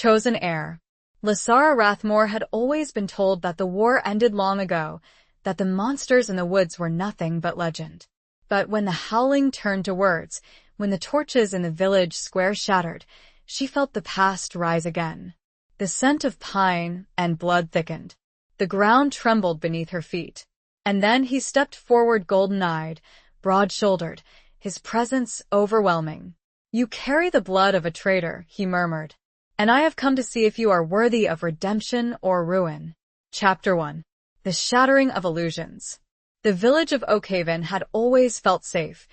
Chosen heir. Lysara Rathmore had always been told that the war ended long ago, that the monsters in the woods were nothing but legend. But when the howling turned to words, when the torches in the village square shattered, she felt the past rise again. The scent of pine and blood thickened. The ground trembled beneath her feet. And then he stepped forward golden-eyed, broad-shouldered, his presence overwhelming. "You carry the blood of a traitor," he murmured, "and I have come to see if you are worthy of redemption or ruin." Chapter 1. The Shattering of Illusions. The village of Oakhaven had always felt safe,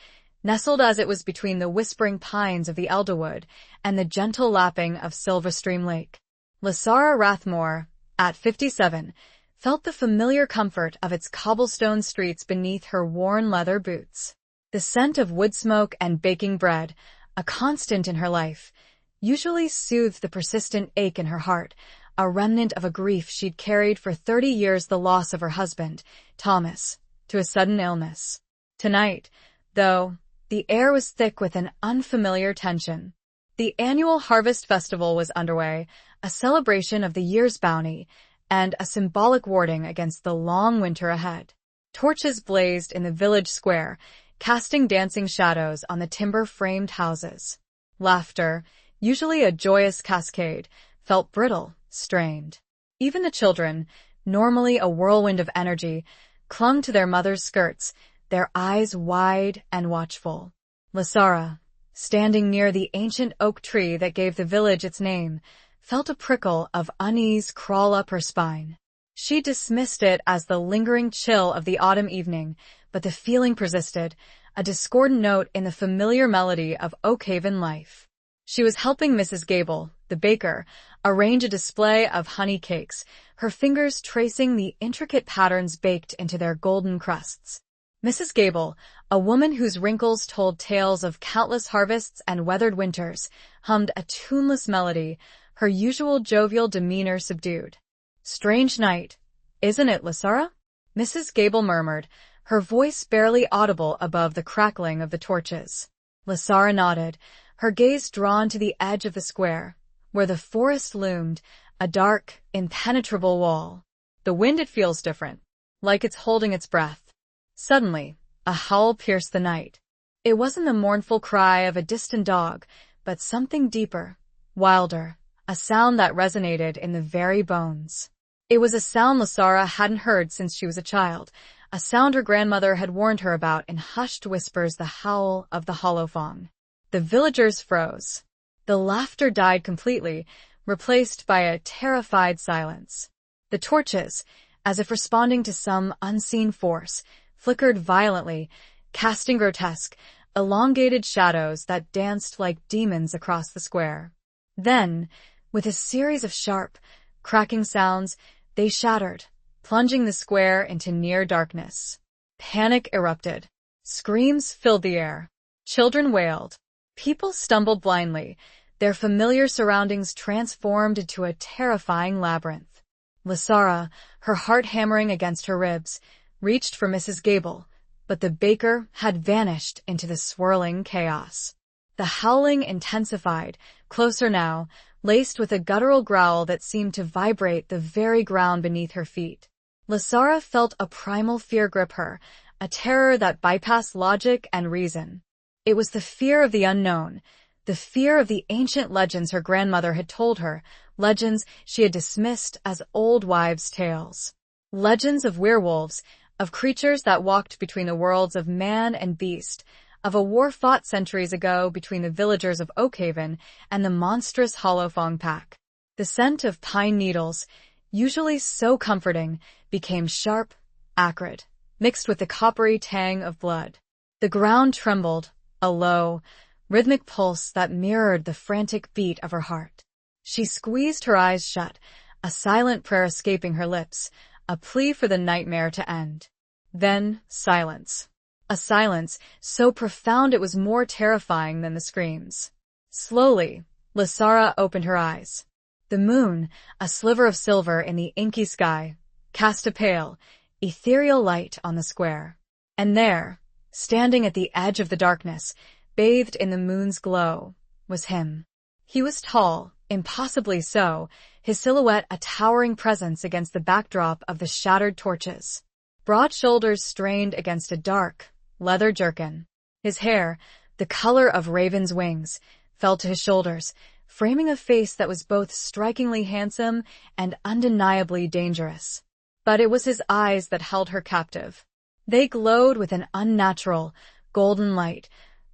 nestled as it was between the whispering pines of the Elderwood and the gentle lapping of Silverstream Lake. Lysara Rathmore, at 57, felt the familiar comfort of its cobblestone streets beneath her worn leather boots. The scent of wood smoke and baking bread, a constant in her life, usually soothed the persistent ache in her heart, a remnant of a grief she'd carried for 30 years, the loss of her husband, Thomas, to a sudden illness. Tonight, though, the air was thick with an unfamiliar tension. The annual Harvest Festival was underway, a celebration of the year's bounty, and a symbolic warding against the long winter ahead. Torches blazed in the village square, casting dancing shadows on the timber-framed houses. Laughter, usually a joyous cascade, felt brittle, strained. Even the children, normally a whirlwind of energy, clung to their mothers' skirts, their eyes wide and watchful. Lysara, standing near the ancient oak tree that gave the village its name, felt a prickle of unease crawl up her spine. She dismissed it as the lingering chill of the autumn evening, but the feeling persisted, a discordant note in the familiar melody of Oakhaven life. She was helping Mrs. Gable, the baker, arrange a display of honey cakes, her fingers tracing the intricate patterns baked into their golden crusts. Mrs. Gable, a woman whose wrinkles told tales of countless harvests and weathered winters, hummed a tuneless melody, her usual jovial demeanor subdued. "Strange night, isn't it, Lysara?" Mrs. Gable murmured, her voice barely audible above the crackling of the torches. Lysara nodded, her gaze drawn to the edge of the square, where the forest loomed, a dark, impenetrable wall. "The wind, it feels different, like it's holding its breath." Suddenly, a howl pierced the night. It wasn't the mournful cry of a distant dog, but something deeper, wilder, a sound that resonated in the very bones. It was a sound Lysara hadn't heard since she was a child, a sound her grandmother had warned her about in hushed whispers, the howl of the Hollowfong. The villagers froze. The laughter died completely, replaced by a terrified silence. The torches, as if responding to some unseen force, flickered violently, casting grotesque, elongated shadows that danced like demons across the square. Then, with a series of sharp, cracking sounds, they shattered, plunging the square into near darkness. Panic erupted. Screams filled the air. Children wailed. People stumbled blindly, their familiar surroundings transformed into a terrifying labyrinth. Lysara, her heart hammering against her ribs, reached for Mrs. Gable, but the baker had vanished into the swirling chaos. The howling intensified, closer now, laced with a guttural growl that seemed to vibrate the very ground beneath her feet. Lysara felt a primal fear grip her, a terror that bypassed logic and reason. It was the fear of the unknown, the fear of the ancient legends her grandmother had told her, legends she had dismissed as old wives' tales. Legends of werewolves, of creatures that walked between the worlds of man and beast, of a war fought centuries ago between the villagers of Oakhaven and the monstrous Hollowfong pack. The scent of pine needles, usually so comforting, became sharp, acrid, mixed with the coppery tang of blood. The ground trembled, a low, rhythmic pulse that mirrored the frantic beat of her heart. She squeezed her eyes shut, a silent prayer escaping her lips, a plea for the nightmare to end. Then, silence. A silence so profound it was more terrifying than the screams. Slowly, Lysara opened her eyes. The moon, a sliver of silver in the inky sky, cast a pale, ethereal light on the square. And there, standing at the edge of the darkness, bathed in the moon's glow, was him. He was tall, Impossibly so, his silhouette a towering presence against the backdrop of the shattered torches. Broad shoulders strained against a dark, leather jerkin. His hair, the color of raven's wings, fell to his shoulders, framing a face that was both strikingly handsome and undeniably dangerous. But it was his eyes that held her captive. They glowed with an unnatural, golden light,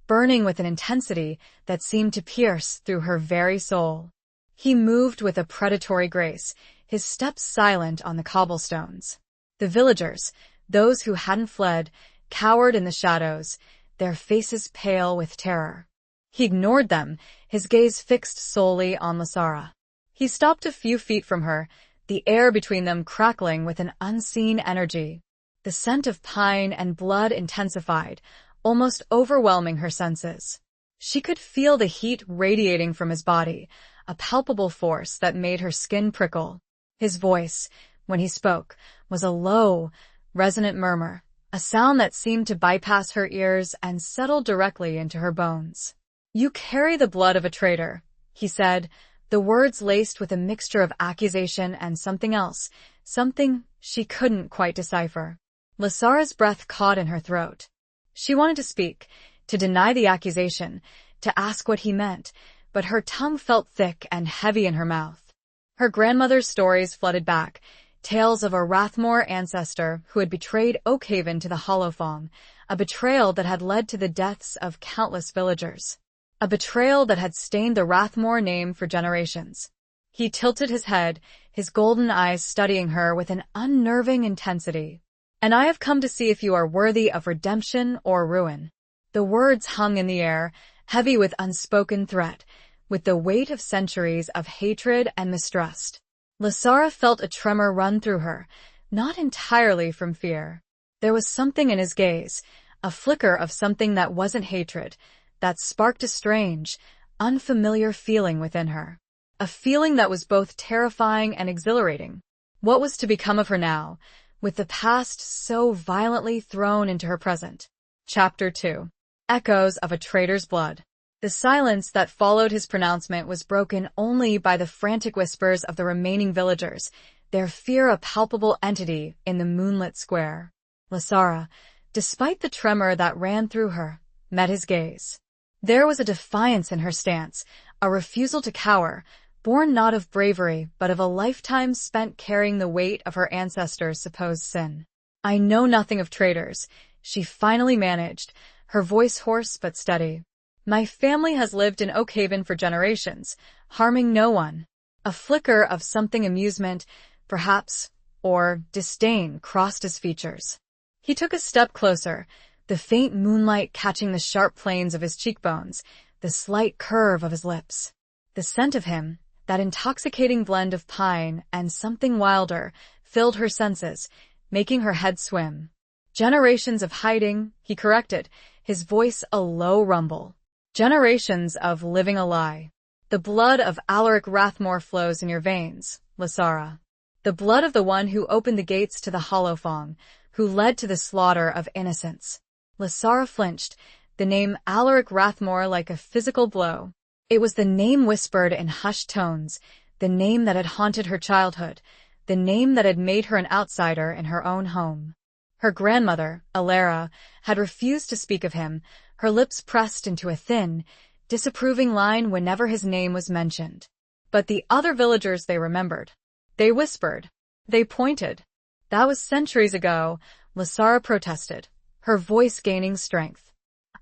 burning with an intensity that seemed to pierce through her very soul. He moved with a predatory grace, his steps silent on the cobblestones. The villagers, those who hadn't fled, cowered in the shadows, their faces pale with terror. He ignored them, his gaze fixed solely on Lasara. He stopped a few feet from her, the air between them crackling with an unseen energy. The scent of pine and blood intensified, almost overwhelming her senses. She could feel the heat radiating from his body, a palpable force that made her skin prickle. His voice, when he spoke, was a low, resonant murmur, a sound that seemed to bypass her ears and settle directly into her bones. "You carry the blood of a traitor," he said, the words laced with a mixture of accusation and something else, something she couldn't quite decipher. Lasara's breath caught in her throat. She wanted to speak, to deny the accusation, to ask what he meant, but her tongue felt thick and heavy in her mouth. Her grandmother's stories flooded back, tales of a Rathmore ancestor who had betrayed Oakhaven to the Hollowfang, a betrayal that had led to the deaths of countless villagers. A betrayal that had stained the Rathmore name for generations. He tilted his head, his golden eyes studying her with an unnerving intensity. "And I have come to see if you are worthy of redemption or ruin." The words hung in the air, heavy with unspoken threat, with the weight of centuries of hatred and mistrust. Lasara felt a tremor run through her, not entirely from fear. There was something in his gaze, a flicker of something that wasn't hatred, that sparked a strange, unfamiliar feeling within her. A feeling that was both terrifying and exhilarating. What was to become of her now, with the past so violently thrown into her present? Chapter 2. Echoes of a Traitor's Blood. The silence that followed his pronouncement was broken only by the frantic whispers of the remaining villagers, their fear a palpable entity in the moonlit square. Lasara, despite the tremor that ran through her, met his gaze. There was a defiance in her stance, a refusal to cower, born not of bravery but of a lifetime spent carrying the weight of her ancestors' supposed sin. "I know nothing of traitors," she finally managed, her voice hoarse but steady. "My family has lived in Oakhaven for generations, harming no one." A flicker of something amusement, perhaps, or disdain crossed his features. He took a step closer, the faint moonlight catching the sharp planes of his cheekbones, the slight curve of his lips. The scent of him, that intoxicating blend of pine and something wilder, filled her senses, making her head swim. "Generations of hiding," he corrected, his voice a low rumble. "Generations of living a lie. The blood of Alaric Rathmore flows in your veins, Lasara. The blood of the one who opened the gates to the Hollowfang, who led to the slaughter of innocents." Lasara flinched, the name Alaric Rathmore like a physical blow. It was the name whispered in hushed tones, the name that had haunted her childhood, the name that had made her an outsider in her own home. Her grandmother, Alara, had refused to speak of him, her lips pressed into a thin, disapproving line whenever his name was mentioned. But the other villagers they remembered. They whispered. They pointed. That was centuries ago, Lasara protested, her voice gaining strength.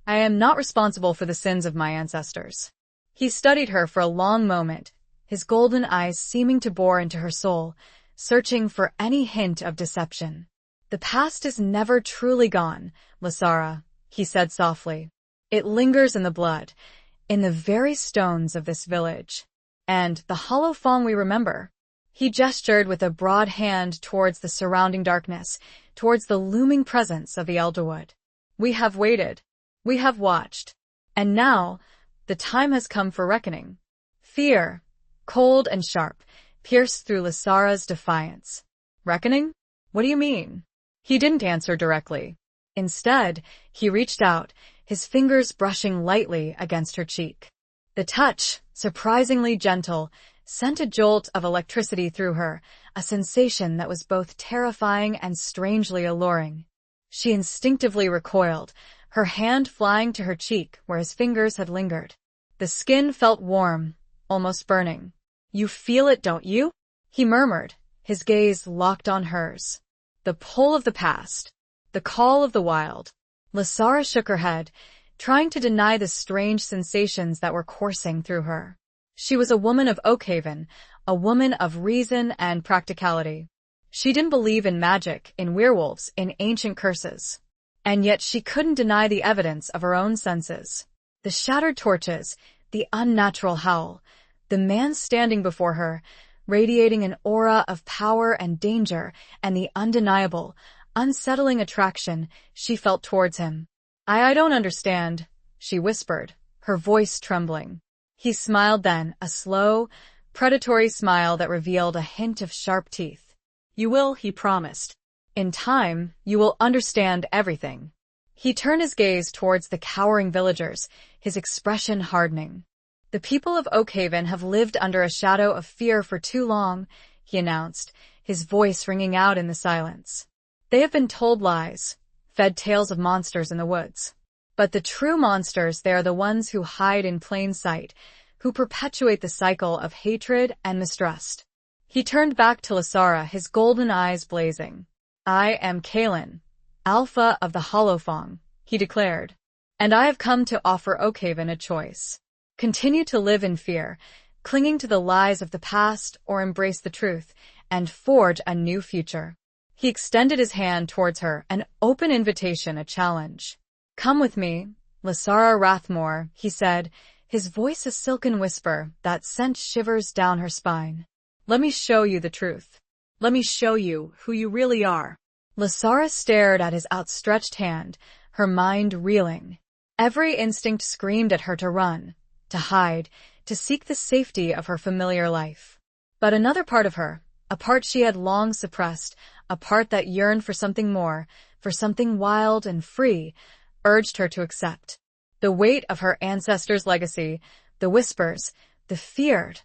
"I am not responsible for the sins of my ancestors." He studied her for a long moment, his golden eyes seeming to bore into her soul, searching for any hint of deception. "The past is never truly gone, Lasara," he said softly. "It lingers in the blood, in the very stones of this village. And the Hollowfang we remember." He gestured with a broad hand towards the surrounding darkness, towards the looming presence of the Elderwood. "We have waited. We have watched. And now, the time has come for reckoning." Fear, cold and sharp, pierced through Lasara's defiance. "Reckoning? What do you mean?" He didn't answer directly. Instead, he reached out, his fingers brushing lightly against her cheek. The touch, surprisingly gentle, sent a jolt of electricity through her, a sensation that was both terrifying and strangely alluring. She instinctively recoiled, her hand flying to her cheek where his fingers had lingered. The skin felt warm, almost burning. "You feel it, don't you?" he murmured, his gaze locked on hers. The pull of the past. The call of the wild. Lasara shook her head, trying to deny the strange sensations that were coursing through her. She was a woman of Oakhaven, a woman of reason and practicality. She didn't believe in magic, in werewolves, in ancient curses. And yet she couldn't deny the evidence of her own senses. The shattered torches, the unnatural howl, the man standing before her, radiating an aura of power and danger, and the undeniable, unsettling attraction she felt towards him. I don't understand," she whispered, her voice trembling. He smiled then, a slow, predatory smile that revealed a hint of sharp teeth. "You will," he promised. "In time, you will understand everything." He turned his gaze towards the cowering villagers, his expression hardening. "The people of Oakhaven have lived under a shadow of fear for too long," he announced, his voice ringing out in the silence. "They have been told lies, fed tales of monsters in the woods. But the true monsters, they are the ones who hide in plain sight, who perpetuate the cycle of hatred and mistrust." He turned back to Lasara, his golden eyes blazing. "I am Kalen, Alpha of the Holophong," he declared. "And I have come to offer Oakhaven a choice. Continue to live in fear, clinging to the lies of the past, or embrace the truth, and forge a new future." He extended his hand towards her, an open invitation, a challenge. "Come with me, Lasara Rathmore," he said, his voice a silken whisper that sent shivers down her spine. "Let me show you the truth. Let me show you who you really are." Lasara stared at his outstretched hand, her mind reeling. Every instinct screamed at her to run, to hide, to seek the safety of her familiar life. But another part of her, a part she had long suppressed, a part that yearned for something more, for something wild and free, urged her to accept. The weight of her ancestors' legacy, the whispers, the feared,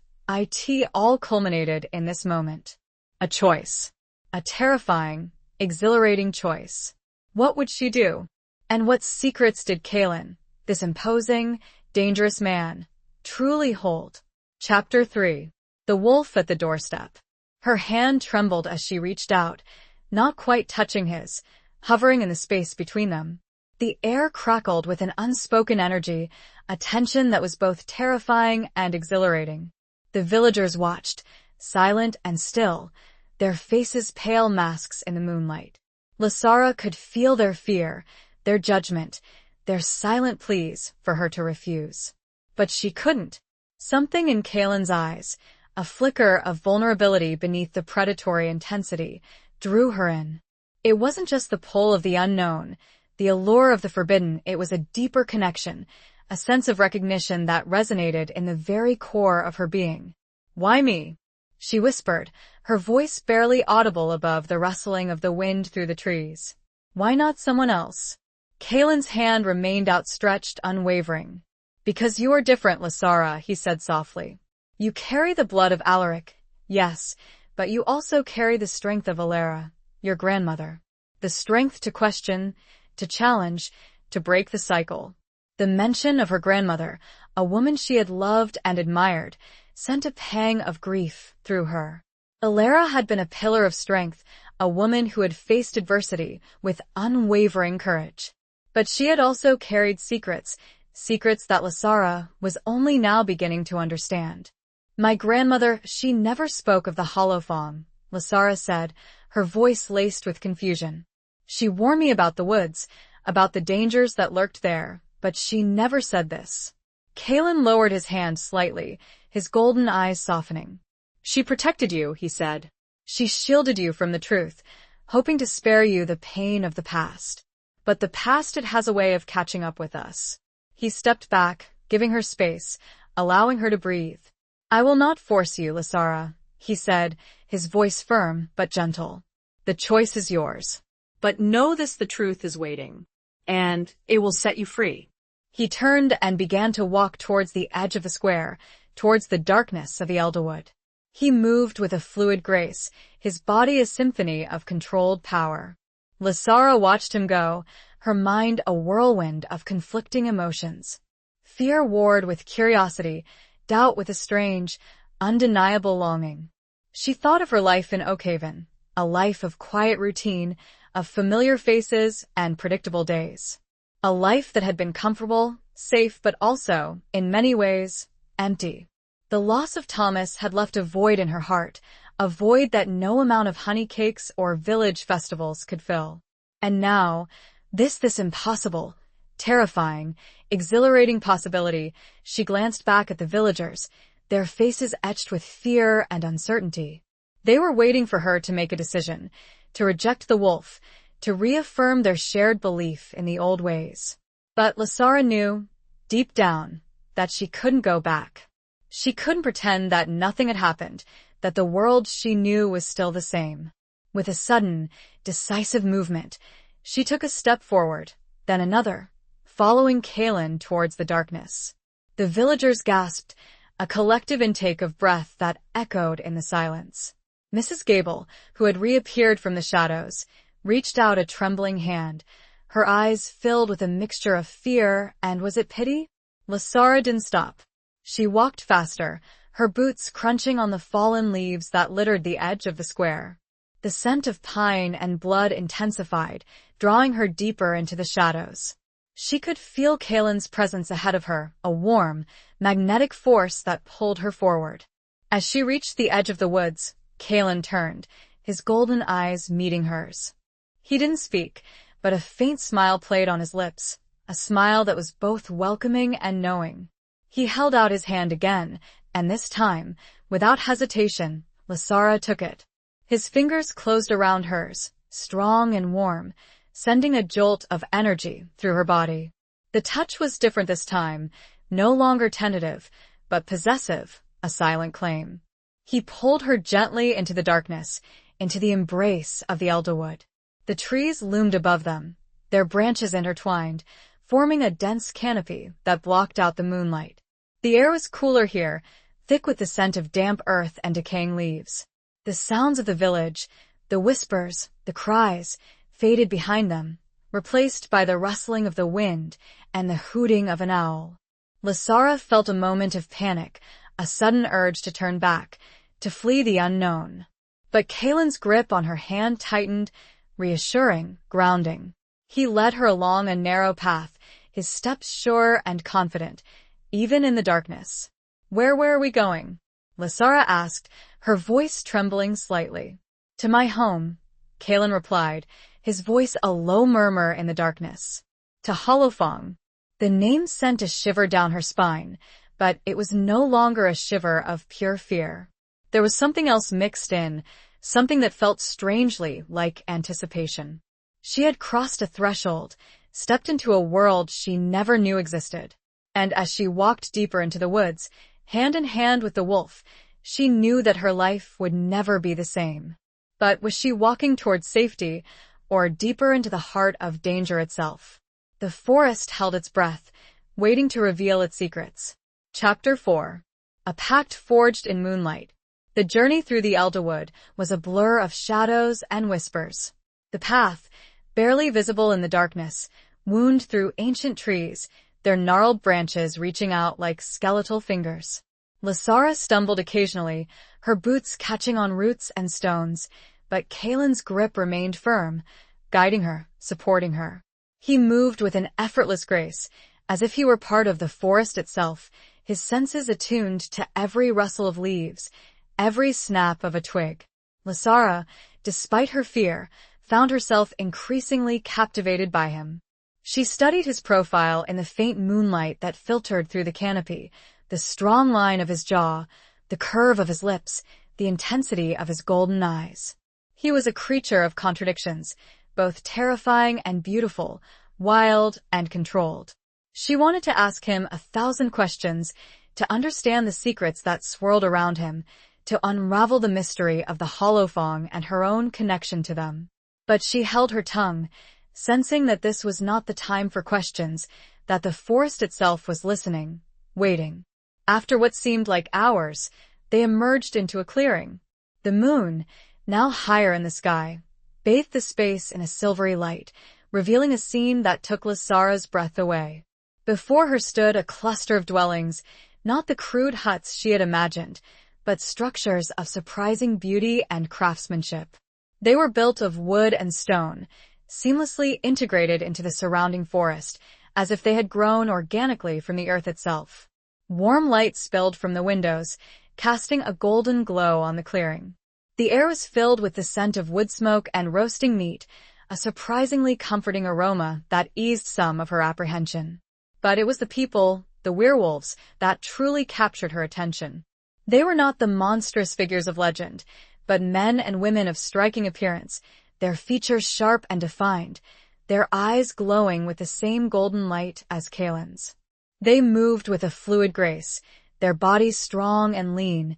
all culminated in this moment. A choice. A terrifying, exhilarating choice. What would she do? And what secrets did Kalen, this imposing, dangerous man, truly hold? Chapter 3. The Wolf at the Doorstep. Her hand trembled as she reached out, not quite touching his, hovering in the space between them. The air crackled with an unspoken energy, a tension that was both terrifying and exhilarating. The villagers watched, silent and still, their faces pale masks in the moonlight. Lasara could feel their fear, their judgment, their silent pleas for her to refuse. But she couldn't. Something in Kalen's eyes, a flicker of vulnerability beneath the predatory intensity, drew her in. It wasn't just the pull of the unknown, the allure of the forbidden, it was a deeper connection, a sense of recognition that resonated in the very core of her being. "Why me?" she whispered, her voice barely audible above the rustling of the wind through the trees. "Why not someone else?" Kalen's hand remained outstretched, unwavering. "Because you are different, Lasara," he said softly. "You carry the blood of Alaric, yes, but you also carry the strength of Alara, your grandmother. The strength to question, to challenge, to break the cycle." The mention of her grandmother, a woman she had loved and admired, sent a pang of grief through her. Alara had been a pillar of strength, a woman who had faced adversity with unwavering courage. But she had also carried secrets that Lasara was only now beginning to understand. "My grandmother, she never spoke of the Holophong," Lasara said, her voice laced with confusion. "She warned me about the woods, about the dangers that lurked there, but she never said this." Kalen lowered his hand slightly, his golden eyes softening. "She protected you," he said. "She shielded you from the truth, hoping to spare you the pain of the past. But the past, it has a way of catching up with us." He stepped back, giving her space, allowing her to breathe. "I will not force you, Lasara," he said, his voice firm but gentle. "The choice is yours. But know this, the truth is waiting, and it will set you free." He turned and began to walk towards the edge of the square, towards the darkness of the Elderwood. He moved with a fluid grace, his body a symphony of controlled power. Lysara watched him go, her mind a whirlwind of conflicting emotions. Fear warred with curiosity, doubt with a strange, undeniable longing. She thought of her life in Oakhaven, a life of quiet routine, of familiar faces and predictable days. A life that had been comfortable, safe, but also, in many ways, empty. The loss of Thomas had left a void in her heart, a void that no amount of honey cakes or village festivals could fill. And now, this impossible, terrifying, exhilarating possibility, she glanced back at the villagers, their faces etched with fear and uncertainty. They were waiting for her to make a decision, to reject the wolf, to reaffirm their shared belief in the old ways. But Lysara knew, deep down, that she couldn't go back. She couldn't pretend that nothing had happened, that the world she knew was still the same. With a sudden, decisive movement, she took a step forward, then another, following Kaelin towards the darkness. The villagers gasped, a collective intake of breath that echoed in the silence. Mrs. Gable, who had reappeared from the shadows, reached out a trembling hand, her eyes filled with a mixture of fear and, was it pity? Lysara didn't stop. She walked faster, her boots crunching on the fallen leaves that littered the edge of the square. The scent of pine and blood intensified, drawing her deeper into the shadows. She could feel Kaelin's presence ahead of her, a warm, magnetic force that pulled her forward. As she reached the edge of the woods, Kaelin turned, his golden eyes meeting hers. He didn't speak, but a faint smile played on his lips, a smile that was both welcoming and knowing. He held out his hand again, and this time, without hesitation, Lysara took it. His fingers closed around hers, strong and warm, sending a jolt of energy through her body. The touch was different this time, no longer tentative, but possessive, a silent claim. He pulled her gently into the darkness, into the embrace of the Elderwood. The trees loomed above them, their branches intertwined, forming a dense canopy that blocked out the moonlight. The air was cooler here, thick with the scent of damp earth and decaying leaves. The sounds of the village, the whispers, the cries, faded behind them, replaced by the rustling of the wind and the hooting of an owl. Lysara felt a moment of panic, a sudden urge to turn back, to flee the unknown. But Kaelin's grip on her hand tightened, reassuring, grounding. He led her along a narrow path, his steps sure and confident, even in the darkness. "Where are we going?" Lysara asked, her voice trembling slightly. "To my home," Kaelin replied, his voice a low murmur in the darkness. "To Holofong." The name sent a shiver down her spine, but it was no longer a shiver of pure fear. There was something else mixed in, something that felt strangely like anticipation. She had crossed a threshold, stepped into a world she never knew existed. And as she walked deeper into the woods, hand in hand with the wolf, she knew that her life would never be the same. But was she walking towards safety, or deeper into the heart of danger itself? The forest held its breath, waiting to reveal its secrets. Chapter 4. A pact forged in moonlight. The journey through the Elderwood was a blur of shadows and whispers. The path, barely visible in the darkness, wound through ancient trees, their gnarled branches reaching out like skeletal fingers. Lysara stumbled occasionally, her boots catching on roots and stones, but Kaelin's grip remained firm, guiding her, supporting her. He moved with an effortless grace, as if he were part of the forest itself, his senses attuned to every rustle of leaves, every snap of a twig. Lysara, despite her fear, found herself increasingly captivated by him. She studied his profile in the faint moonlight that filtered through the canopy, the strong line of his jaw, the curve of his lips, the intensity of his golden eyes. He was a creature of contradictions, both terrifying and beautiful, wild and controlled. She wanted to ask him 1,000 questions, to understand the secrets that swirled around him, to unravel the mystery of the Holofong and her own connection to them. But she held her tongue, sensing that this was not the time for questions, that the forest itself was listening, waiting. After what seemed like hours, they emerged into a clearing. The moon, now higher in the sky, bathed the space in a silvery light, revealing a scene that took Lysara's breath away. Before her stood a cluster of dwellings, not the crude huts she had imagined, but structures of surprising beauty and craftsmanship. They were built of wood and stone, seamlessly integrated into the surrounding forest, as if they had grown organically from the earth itself. Warm light spilled from the windows, casting a golden glow on the clearing. The air was filled with the scent of wood smoke and roasting meat, a surprisingly comforting aroma that eased some of her apprehension. But it was the people, the werewolves, that truly captured her attention. They were not the monstrous figures of legend, but men and women of striking appearance, their features sharp and defined, their eyes glowing with the same golden light as Kaelin's. They moved with a fluid grace, their bodies strong and lean,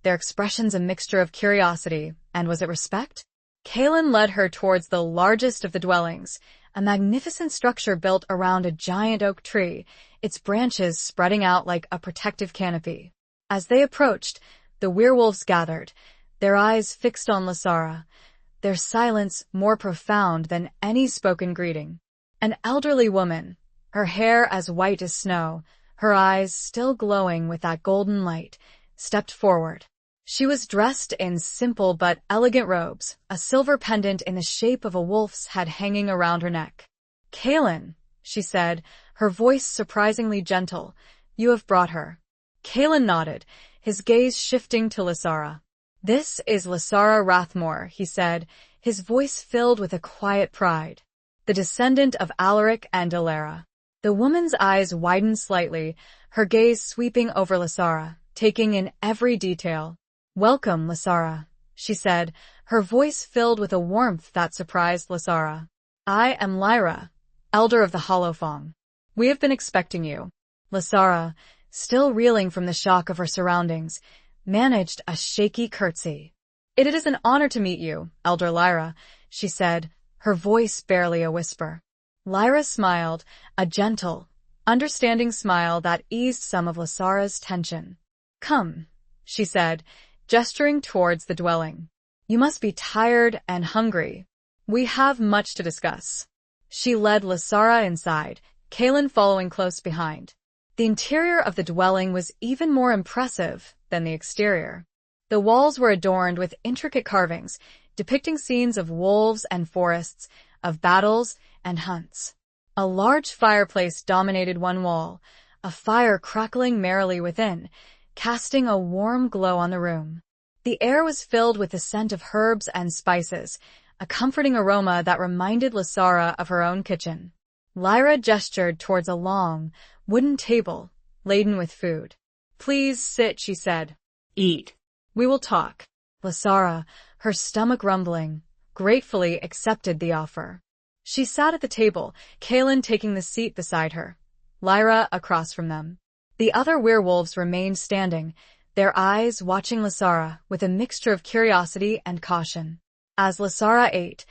their expressions a mixture of curiosity, and was it respect? Kaelin led her towards the largest of the dwellings, a magnificent structure built around a giant oak tree, its branches spreading out like a protective canopy. As they approached, the werewolves gathered, their eyes fixed on Lysara, their silence more profound than any spoken greeting. An elderly woman, her hair as white as snow, her eyes still glowing with that golden light, stepped forward. She was dressed in simple but elegant robes, a silver pendant in the shape of a wolf's head hanging around her neck. "Kaelin," she said, her voice surprisingly gentle, "you have brought her." Kaelin nodded, his gaze shifting to Lysara. "This is Lysara Rathmore," he said, his voice filled with a quiet pride. "The descendant of Alaric and Alara." The woman's eyes widened slightly, her gaze sweeping over Lysara, taking in every detail. "Welcome, Lysara," she said, her voice filled with a warmth that surprised Lysara. "I am Lyra, elder of the Hollowfang. We have been expecting you." Lysara, still reeling from the shock of her surroundings, managed a shaky curtsy. It is an honor to meet you, Elder Lyra," she said, her voice barely a whisper. Lyra smiled, a gentle, understanding smile that eased some of Lysara's tension. "Come," she said, gesturing towards the dwelling. "You must be tired and hungry. We have much to discuss." She led Lysara inside, Kaelin following close behind. The interior of the dwelling was even more impressive than the exterior. The walls were adorned with intricate carvings, depicting scenes of wolves and forests, of battles and hunts. A large fireplace dominated one wall, a fire crackling merrily within, casting a warm glow on the room. The air was filled with the scent of herbs and spices, a comforting aroma that reminded Lysara of her own kitchen. Lyra gestured towards a long, wooden table, laden with food. "Please sit," she said. "Eat. We will talk." Lysara, her stomach rumbling, gratefully accepted the offer. She sat at the table, Kaelin taking the seat beside her, Lyra across from them. The other werewolves remained standing, their eyes watching Lysara with a mixture of curiosity and caution. As Lysara ate,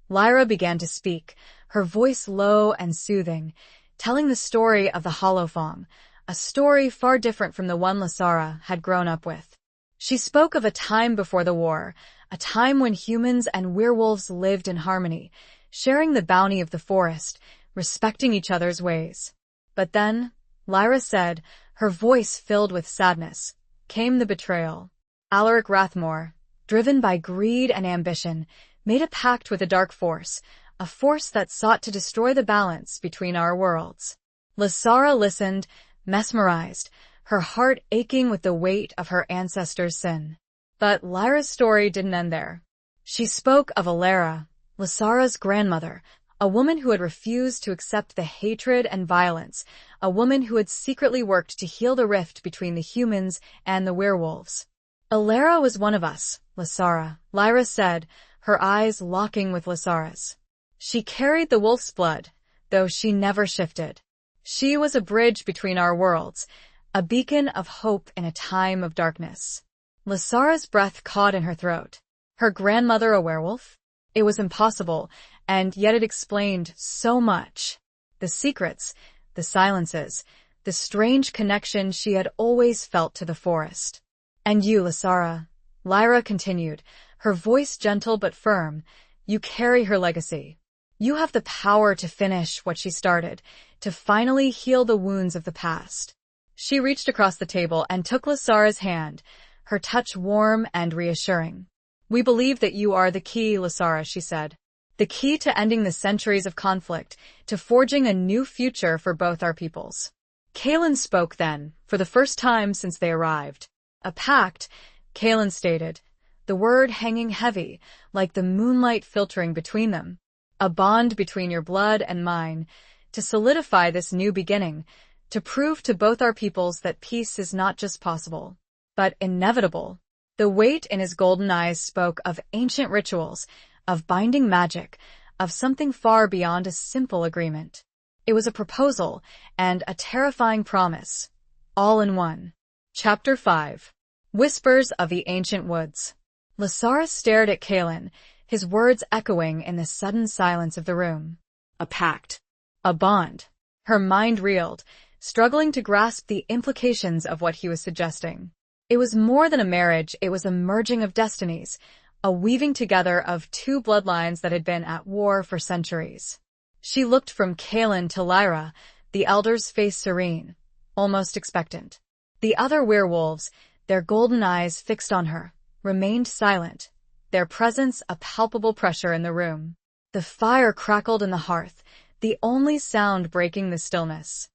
Lyra began to speak, her voice low and soothing, telling the story of the Hollowfang, a story far different from the one Lysara had grown up with. She spoke of a time before the war, a time when humans and werewolves lived in harmony, sharing the bounty of the forest, respecting each other's ways. But then, Lyra said, her voice filled with sadness, came the betrayal. Alaric Rathmore, driven by greed and ambition, made a pact with a dark force, a force that sought to destroy the balance between our worlds. Lysara listened, mesmerized, her heart aching with the weight of her ancestors' sin. But Lyra's story didn't end there. She spoke of Alara, Lysara's grandmother, a woman who had refused to accept the hatred and violence, a woman who had secretly worked to heal the rift between the humans and the werewolves. "Alara was one of us, Lysara," Lyra said, her eyes locking with Lysara's. "She carried the wolf's blood, though she never shifted. She was a bridge between our worlds, a beacon of hope in a time of darkness." Lysara's breath caught in her throat. Her grandmother a werewolf? It was impossible, and yet it explained so much. The secrets, the silences, the strange connection she had always felt to the forest. And you, Lysara, Lyra continued, her voice gentle but firm, you carry her legacy. You have the power to finish what she started, to finally heal the wounds of the past. She reached across the table and took Lysara's hand, her touch warm and reassuring. We believe that you are the key, Lysara, she said. The key to ending the centuries of conflict, to forging a new future for both our peoples. Kaelin spoke then, for the first time since they arrived. A pact, Kaelin stated, the word hanging heavy, like the moonlight filtering between them. A bond between your blood and mine, to solidify this new beginning, to prove to both our peoples that peace is not just possible, but inevitable. The weight in his golden eyes spoke of ancient rituals, of binding magic, of something far beyond a simple agreement. It was a proposal and a terrifying promise, all in one. Chapter 5. Whispers of the Ancient Woods. Lysara stared at Kaelin, his words echoing in the sudden silence of the room. A pact. A bond. Her mind reeled, struggling to grasp the implications of what he was suggesting. It was more than a marriage, it was a merging of destinies, a weaving together of two bloodlines that had been at war for centuries. She looked from Kaelin to Lyra, the elder's face serene, almost expectant. The other werewolves, their golden eyes fixed on her, remained silent, their presence a palpable pressure in the room. The fire crackled in the hearth, the only sound breaking the stillness.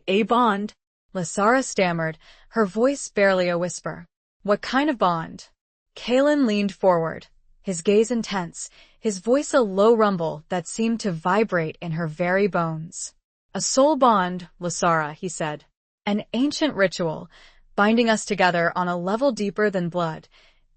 A bond, Lysara stammered, her voice barely a whisper. What kind of bond? Kaelin leaned forward, his gaze intense, his voice a low rumble that seemed to vibrate in her very bones. A soul bond, Lysara, he said. An ancient ritual, binding us together on a level deeper than blood,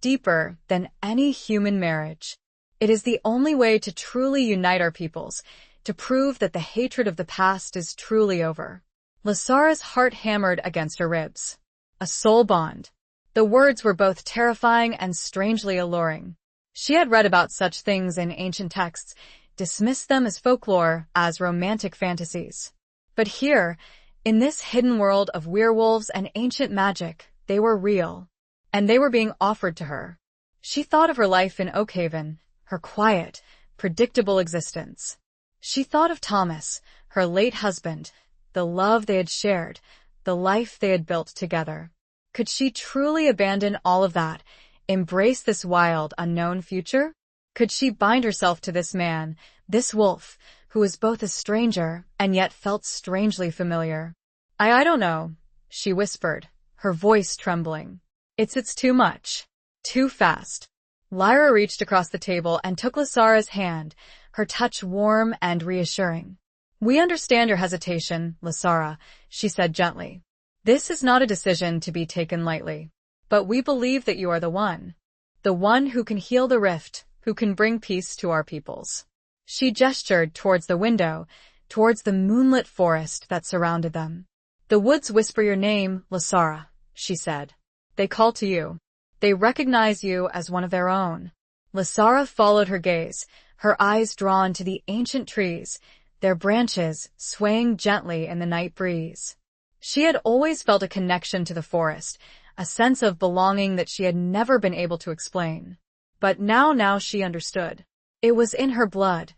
deeper than any human marriage. It is the only way to truly unite our peoples, to prove that the hatred of the past is truly over. Lysara's heart hammered against her ribs. A soul bond. The words were both terrifying and strangely alluring. She had read about such things in ancient texts, dismissed them as folklore, as romantic fantasies. But here, in this hidden world of werewolves and ancient magic, they were real. And they were being offered to her. She thought of her life in Oakhaven, her quiet, predictable existence. She thought of Thomas, her late husband, the love they had shared, the life they had built together. Could she truly abandon all of that, embrace this wild, unknown future? Could she bind herself to this man, this wolf, who was both a stranger and yet felt strangely familiar? I don't know, she whispered, her voice trembling. It's too much. Too fast. Lyra reached across the table and took Lysara's hand, her touch warm and reassuring. We understand your hesitation, Lysara, she said gently. This is not a decision to be taken lightly. But we believe that you are the one who can heal the rift, who can bring peace to our peoples. She gestured towards the window, towards the moonlit forest that surrounded them. The woods whisper your name, Lysara, she said. They call to you. They recognize you as one of their own. Lysara followed her gaze, her eyes drawn to the ancient trees, their branches swaying gently in the night breeze. She had always felt a connection to the forest, a sense of belonging that she had never been able to explain. But now she understood. It was in her blood,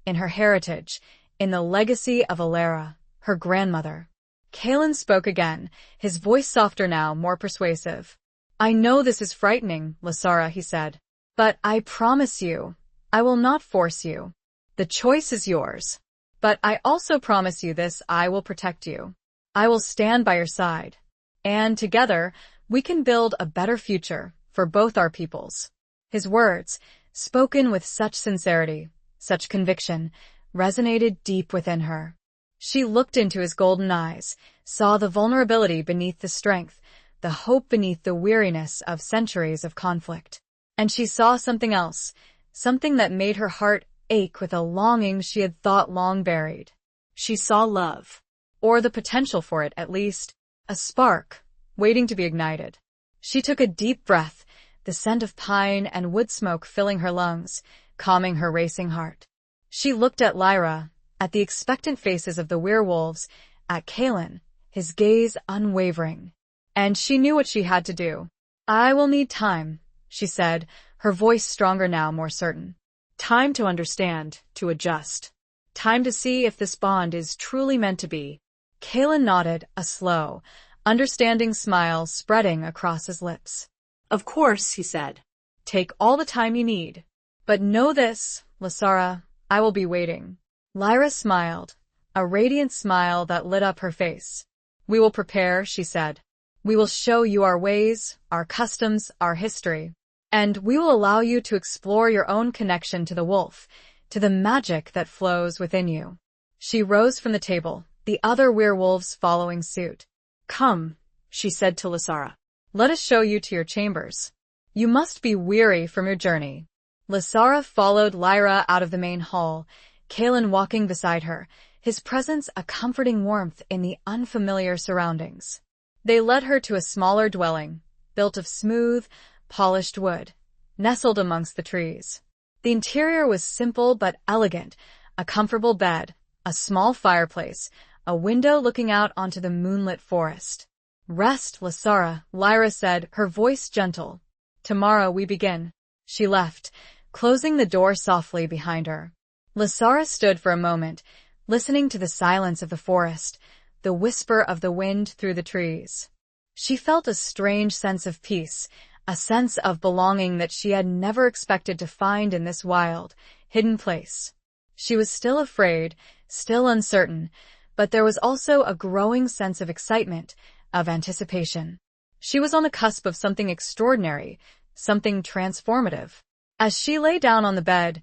in her heritage, in the legacy of Alara, her grandmother. Kaelin spoke again, his voice softer now, more persuasive. I know this is frightening, Lysara, he said. But I promise you, I will not force you. The choice is yours. But I also promise you this, I will protect you. I will stand by your side. And together, we can build a better future for both our peoples. His words, spoken with such sincerity, such conviction, resonated deep within her. She looked into his golden eyes, saw the vulnerability beneath the strength, the hope beneath the weariness of centuries of conflict. And she saw something else, something that made her heart ache with a longing she had thought long buried. She saw love, or the potential for it at least, a spark, waiting to be ignited. She took a deep breath, the scent of pine and wood smoke filling her lungs, calming her racing heart. She looked at Lyra, at the expectant faces of the werewolves, at Kaelin, his gaze unwavering. And she knew what she had to do. "I will need time," she said, her voice stronger now, more certain. "Time to understand, to adjust. Time to see if this bond is truly meant to be." Kaelin nodded, a slow, understanding smile spreading across his lips. "Of course," he said. "Take all the time you need. But know this, Lysara, I will be waiting." Lyra smiled, a radiant smile that lit up her face. "We will prepare," she said. "We will show you our ways, our customs, our history. And we will allow you to explore your own connection to the wolf, to the magic that flows within you." She rose from the table, the other werewolves following suit. "Come," she said to Lysara. "Let us show you to your chambers. You must be weary from your journey." Lysara followed Lyra out of the main hall, Kaelin walking beside her, his presence a comforting warmth in the unfamiliar surroundings. They led her to a smaller dwelling, built of smooth, polished wood, nestled amongst the trees. The interior was simple but elegant, a comfortable bed, a small fireplace, a window looking out onto the moonlit forest. "Rest, Lysara," Lyra said, her voice gentle. "Tomorrow we begin." She left, closing the door softly behind her. Lysara stood for a moment, listening to the silence of the forest, the whisper of the wind through the trees. She felt a strange sense of peace, a sense of belonging that she had never expected to find in this wild, hidden place. She was still afraid, still uncertain, but there was also a growing sense of excitement, of anticipation. She was on the cusp of something extraordinary, something transformative. As she lay down on the bed,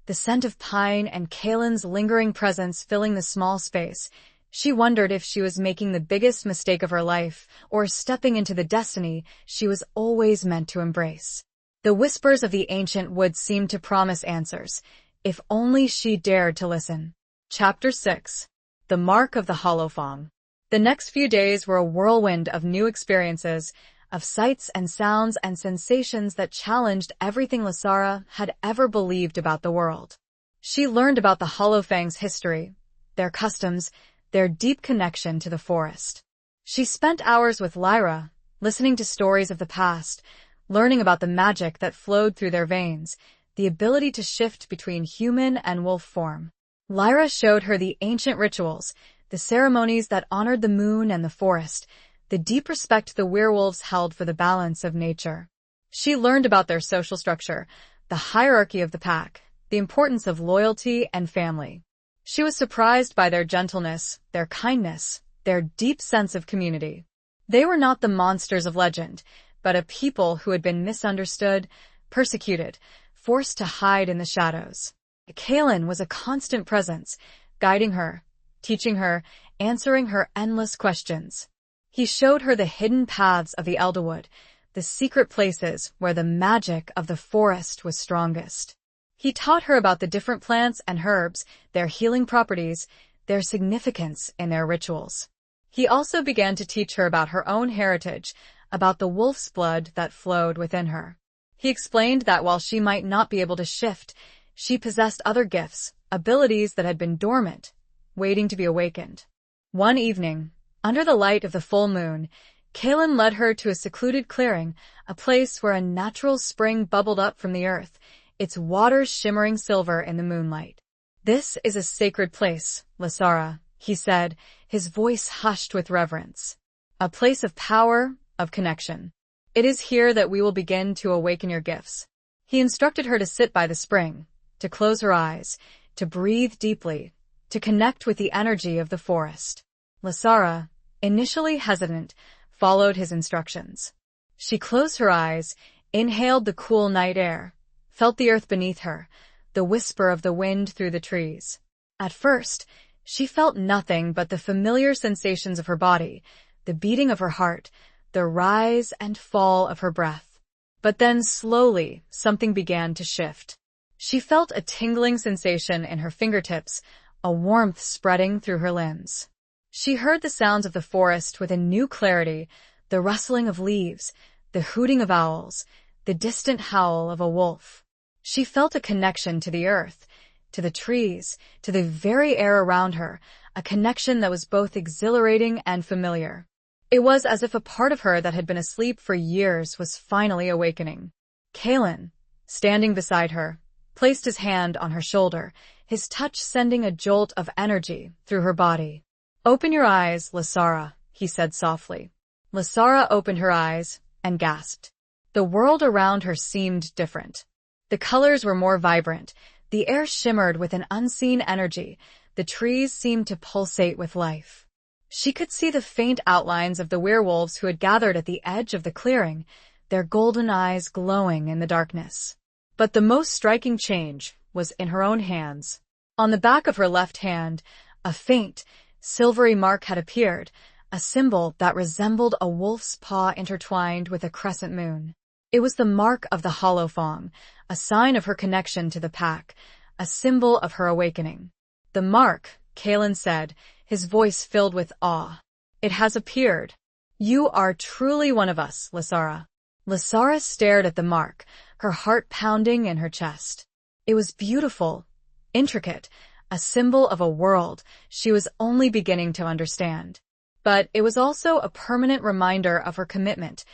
the scent of pine and Kaelin's lingering presence filling the small space, she wondered if she was making the biggest mistake of her life or stepping into the destiny she was always meant to embrace. The whispers of the ancient woods seemed to promise answers, if only she dared to listen. Chapter 6. The Mark of the Holophong. The next few days were a whirlwind of new experiences, of sights and sounds and sensations that challenged everything Lysara had ever believed about the world. She learned about the Holofang's history, their customs, their deep connection to the forest. She spent hours with Lyra, listening to stories of the past, learning about the magic that flowed through their veins, the ability to shift between human and wolf form. Lyra showed her the ancient rituals, the ceremonies that honored the moon and the forest, the deep respect the werewolves held for the balance of nature. She learned about their social structure, the hierarchy of the pack, the importance of loyalty and family. She was surprised by their gentleness, their kindness, their deep sense of community. They were not the monsters of legend, but a people who had been misunderstood, persecuted, forced to hide in the shadows. Kaelin was a constant presence, guiding her, teaching her, answering her endless questions. He showed her the hidden paths of the Elderwood, the secret places where the magic of the forest was strongest. He taught her about the different plants and herbs, their healing properties, their significance in their rituals. He also began to teach her about her own heritage, about the wolf's blood that flowed within her. He explained that while she might not be able to shift, she possessed other gifts, abilities that had been dormant, waiting to be awakened. One evening, under the light of the full moon, Kaelin led her to a secluded clearing, a place where a natural spring bubbled up from the earth, its waters shimmering silver in the moonlight. "This is a sacred place, Lysara," he said, his voice hushed with reverence. "A place of power, of connection. It is here that we will begin to awaken your gifts." He instructed her to sit by the spring, to close her eyes, to breathe deeply, to connect with the energy of the forest. Lysara, initially hesitant, followed his instructions. She closed her eyes, inhaled the cool night air, felt the earth beneath her, the whisper of the wind through the trees. At first, she felt nothing but the familiar sensations of her body, the beating of her heart, the rise and fall of her breath. But then slowly, something began to shift. She felt a tingling sensation in her fingertips, a warmth spreading through her limbs. She heard the sounds of the forest with a new clarity, the rustling of leaves, the hooting of owls, the distant howl of a wolf. She felt a connection to the earth, to the trees, to the very air around her, a connection that was both exhilarating and familiar. It was as if a part of her that had been asleep for years was finally awakening. Kalen, standing beside her, placed his hand on her shoulder, his touch sending a jolt of energy through her body. "Open your eyes, Lasara," he said softly. Lasara opened her eyes and gasped. The world around her seemed different. The colors were more vibrant, the air shimmered with an unseen energy, the trees seemed to pulsate with life. She could see the faint outlines of the werewolves who had gathered at the edge of the clearing, their golden eyes glowing in the darkness. But the most striking change was in her own hands. On the back of her left hand, a faint, silvery mark had appeared, a symbol that resembled a wolf's paw intertwined with a crescent moon. It was the mark of the Hollow Fong, a sign of her connection to the pack, a symbol of her awakening. "The mark," Kalen said, his voice filled with awe. "It has appeared. You are truly one of us, Lasara." Lasara stared at the mark, her heart pounding in her chest. It was beautiful, intricate, a symbol of a world she was only beginning to understand. But it was also a permanent reminder of her commitment,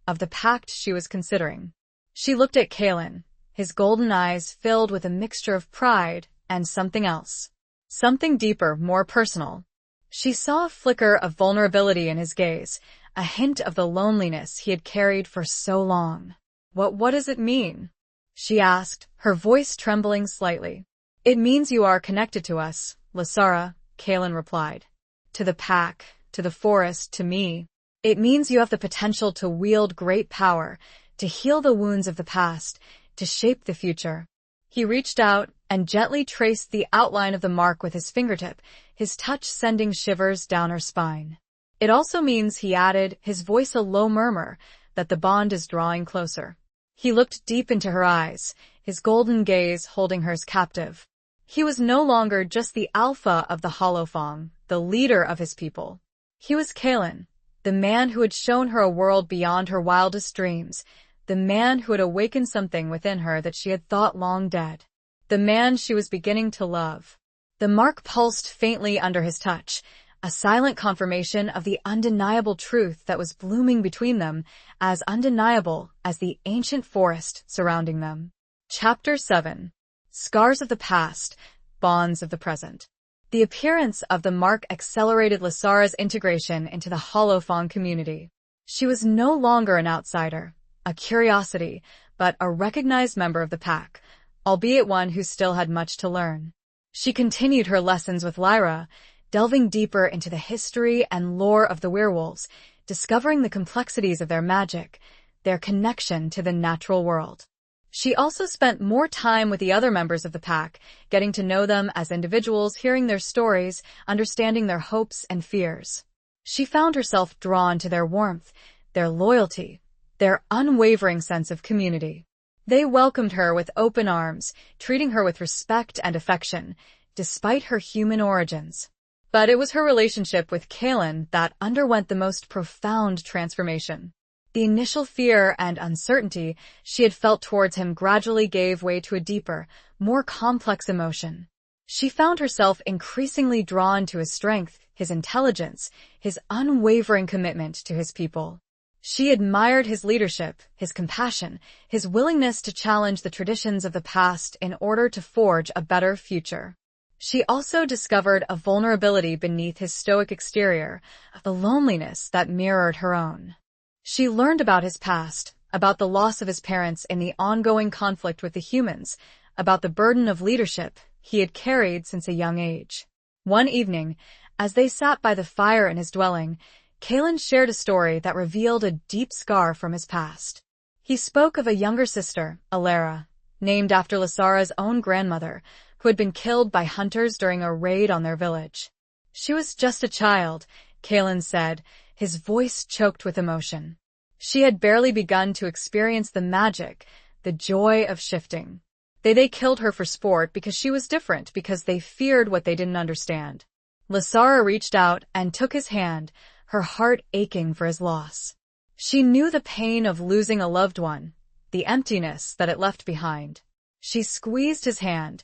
of the pact she was considering. She looked at Kalen, his golden eyes filled with a mixture of pride and something else. Something deeper, more personal. She saw a flicker of vulnerability in his gaze, a hint of the loneliness he had carried for so long. What does it mean?" she asked, her voice trembling slightly. "It means you are connected to us, Lasara," Kalen replied. "To the pack, to the forest, to me. It means you have the potential to wield great power, to heal the wounds of the past, to shape the future." He reached out and gently traced the outline of the mark with his fingertip, his touch sending shivers down her spine. "It also means," he added, his voice a low murmur, "that the bond is drawing closer." He looked deep into her eyes, his golden gaze holding hers captive. He was no longer just the alpha of the Hollow Fong, the leader of his people. He was Kalen, the man who had shown her a world beyond her wildest dreams, the man who had awakened something within her that she had thought long dead, the man she was beginning to love. The mark pulsed faintly under his touch, a silent confirmation of the undeniable truth that was blooming between them, as undeniable as the ancient forest surrounding them. Chapter 7. Scars of the Past, Bonds of the Present. The appearance of the mark accelerated Lasara's integration into the Hollow Fong community. She was no longer an outsider, a curiosity, but a recognized member of the pack, albeit one who still had much to learn. She continued her lessons with Lyra, delving deeper into the history and lore of the werewolves, discovering the complexities of their magic, their connection to the natural world. She also spent more time with the other members of the pack, getting to know them as individuals, hearing their stories, understanding their hopes and fears. She found herself drawn to their warmth, their loyalty, their unwavering sense of community. They welcomed her with open arms, treating her with respect and affection, despite her human origins. But it was her relationship with Kalen that underwent the most profound transformation. The initial fear and uncertainty she had felt towards him gradually gave way to a deeper, more complex emotion. She found herself increasingly drawn to his strength, his intelligence, his unwavering commitment to his people. She admired his leadership, his compassion, his willingness to challenge the traditions of the past in order to forge a better future. She also discovered a vulnerability beneath his stoic exterior, the loneliness that mirrored her own. She learned about his past, about the loss of his parents in the ongoing conflict with the humans, about the burden of leadership he had carried since a young age. One evening, as they sat by the fire in his dwelling, Kalen shared a story that revealed a deep scar from his past. He spoke of a younger sister, Alara, named after Lasara's own grandmother, who had been killed by hunters during a raid on their village. She was just a child, Kalen said, his voice choked with emotion. She had barely begun to experience the magic, the joy of shifting. They killed her for sport because she was different, because they feared what they didn't understand. Lasara reached out and took his hand, her heart aching for his loss. She knew the pain of losing a loved one, the emptiness that it left behind. She squeezed his hand,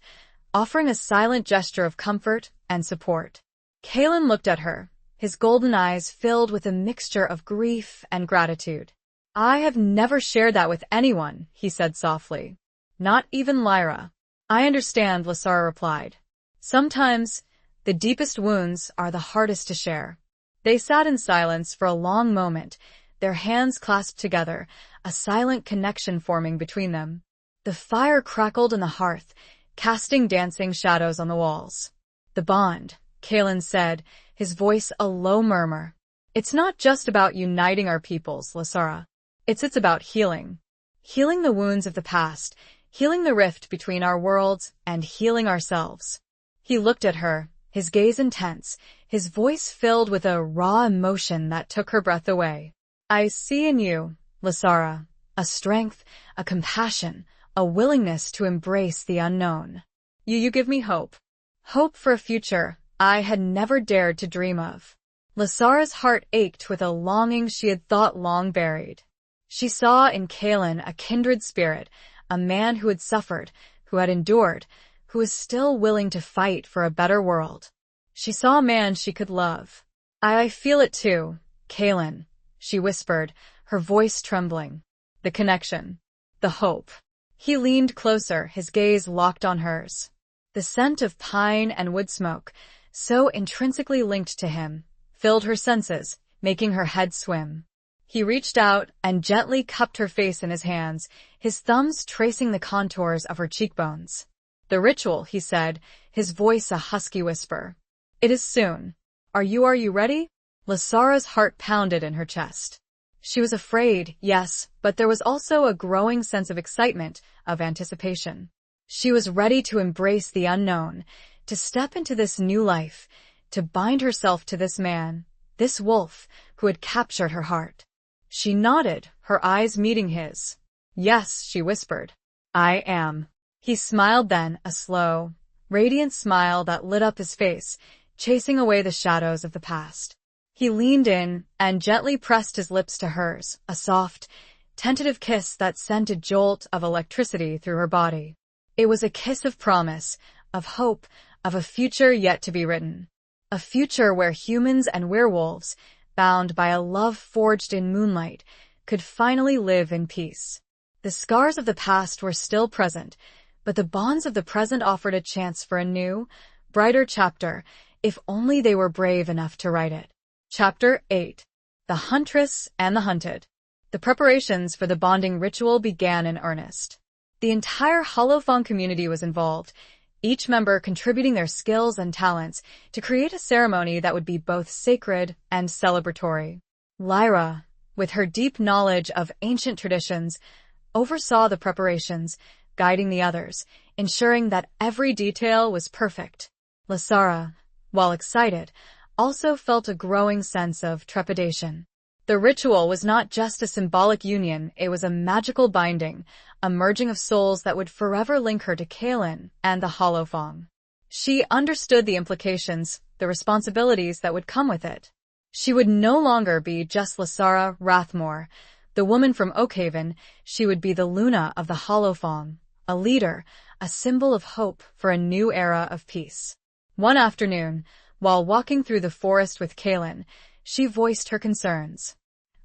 offering a silent gesture of comfort and support. Kalen looked at her, his golden eyes filled with a mixture of grief and gratitude. "I have never shared that with anyone," he said softly. "Not even Lyra." "I understand," Lasara replied. "Sometimes, the deepest wounds are the hardest to share." They sat in silence for a long moment, their hands clasped together, a silent connection forming between them. The fire crackled in the hearth, casting dancing shadows on the walls. "The bond," Kalen said, his voice a low murmur. "It's not just about uniting our peoples, Lasara. It's about healing. Healing the wounds of the past, healing the rift between our worlds, and healing ourselves." He looked at her, his gaze intense, his voice filled with a raw emotion that took her breath away. "I see in you, Lasara, a strength, a compassion, a willingness to embrace the unknown. You give me hope. Hope for a future I had never dared to dream of." Lasara's heart ached with a longing she had thought long buried. She saw in Kalen a kindred spirit, a man who had suffered, who had endured, who was still willing to fight for a better world. She saw a man she could love. I feel it too, Kalen," she whispered, her voice trembling. "The connection. The hope." He leaned closer, his gaze locked on hers. The scent of pine and wood smoke, so intrinsically linked to him, filled her senses, making her head swim. He reached out and gently cupped her face in his hands, his thumbs tracing the contours of her cheekbones. "The ritual," he said, his voice a husky whisper. "It is soon. Are you ready?" Lasara's heart pounded in her chest. She was afraid, yes, but there was also a growing sense of excitement, of anticipation. She was ready to embrace the unknown, to step into this new life, to bind herself to this man, this wolf, who had captured her heart. She nodded, her eyes meeting his. "Yes," she whispered. "I am." He smiled then, a slow, radiant smile that lit up his face, chasing away the shadows of the past. He leaned in and gently pressed his lips to hers, a soft, tentative kiss that sent a jolt of electricity through her body. It was a kiss of promise, of hope, of a future yet to be written. A future where humans and werewolves, bound by a love forged in moonlight, could finally live in peace. The scars of the past were still present, but the bonds of the present offered a chance for a new, brighter chapter, if only they were brave enough to write it. Chapter 8. The Huntress and the Hunted. The preparations for the bonding ritual began in earnest. The entire Holophone community was involved, each member contributing their skills and talents to create a ceremony that would be both sacred and celebratory. Lyra, with her deep knowledge of ancient traditions, oversaw the preparations, guiding the others, ensuring that every detail was perfect. Lasara, while excited, also felt a growing sense of trepidation. The ritual was not just a symbolic union, it was a magical binding, a merging of souls that would forever link her to Kalen and the Holophone. She understood the implications, the responsibilities that would come with it. She would no longer be just Lasara Rathmore, the woman from Oakhaven. She would be the Luna of the Holophone, a leader, a symbol of hope for a new era of peace. One afternoon, while walking through the forest with Kalen, she voiced her concerns.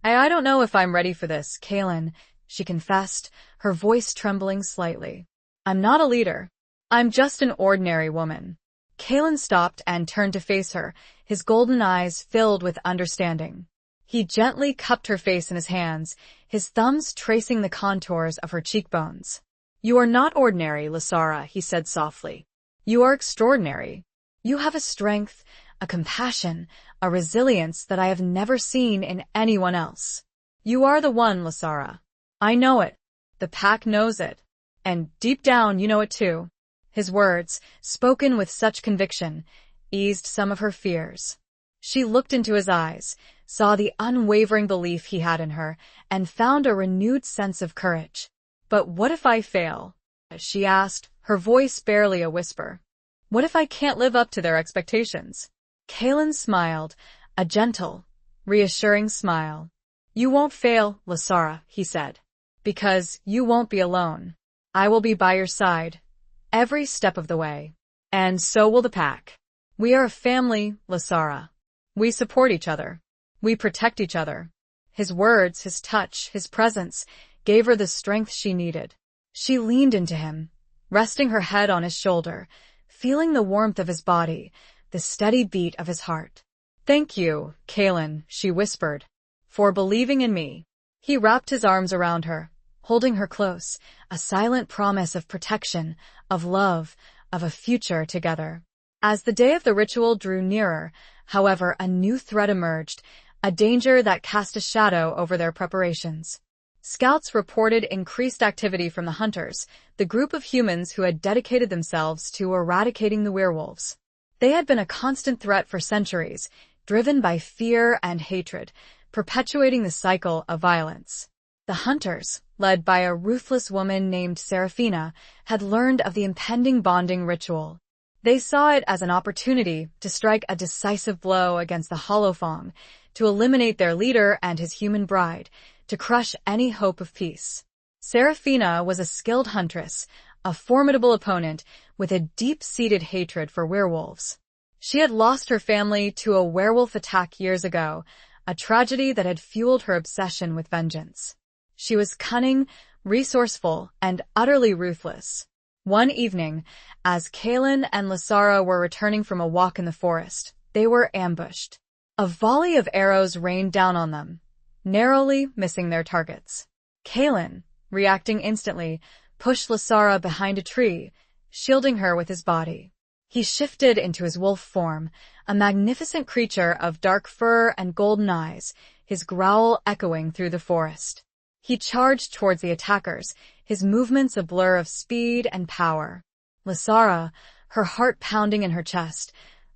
I don't know if I'm ready for this, Kalen," she confessed, her voice trembling slightly. "I'm not a leader. I'm just an ordinary woman." Kalen stopped and turned to face her, his golden eyes filled with understanding. He gently cupped her face in his hands, his thumbs tracing the contours of her cheekbones. "You are not ordinary, Lasara," he said softly. "You are extraordinary. You have a strength, a compassion, a resilience that I have never seen in anyone else. You are the one, Lasara. I know it. The pack knows it. And deep down you know it too." His words, spoken with such conviction, eased some of her fears. She looked into his eyes, saw the unwavering belief he had in her, and found a renewed sense of courage. "But what if I fail?" she asked, her voice barely a whisper. "What if I can't live up to their expectations?" Kalen smiled, a gentle, reassuring smile. "You won't fail, Lasara," he said, "because you won't be alone. I will be by your side, every step of the way. And so will the pack. We are a family, Lasara. We support each other. We protect each other. His words, his touch, his presence gave her the strength she needed. She leaned into him, resting her head on his shoulder, feeling the warmth of his body, the steady beat of his heart. "Thank you, Kaelin," she whispered, "for believing in me." He wrapped his arms around her, holding her close, a silent promise of protection, of love, of a future together. As the day of the ritual drew nearer, however, a new threat emerged, a danger that cast a shadow over their preparations. Scouts reported increased activity from the hunters, the group of humans who had dedicated themselves to eradicating the werewolves. They had been a constant threat for centuries, driven by fear and hatred, perpetuating the cycle of violence. The hunters, led by a ruthless woman named Seraphina, had learned of the impending bonding ritual. They saw it as an opportunity to strike a decisive blow against the Holophong, to eliminate their leader and his human bride, to crush any hope of peace. Seraphina was a skilled huntress, a formidable opponent with a deep-seated hatred for werewolves. She had lost her family to a werewolf attack years ago, a tragedy that had fueled her obsession with vengeance. She was cunning, resourceful, and utterly ruthless. One evening, as Kaelin and Lasara were returning from a walk in the forest, they were ambushed. A volley of arrows rained down on them, narrowly missing their targets. Kaelin, reacting instantly, pushed Lasara behind a tree, shielding her with his body. He shifted into his wolf form, a magnificent creature of dark fur and golden eyes, his growl echoing through the forest. He charged towards the attackers, his movements a blur of speed and power. Lasara, her heart pounding in her chest,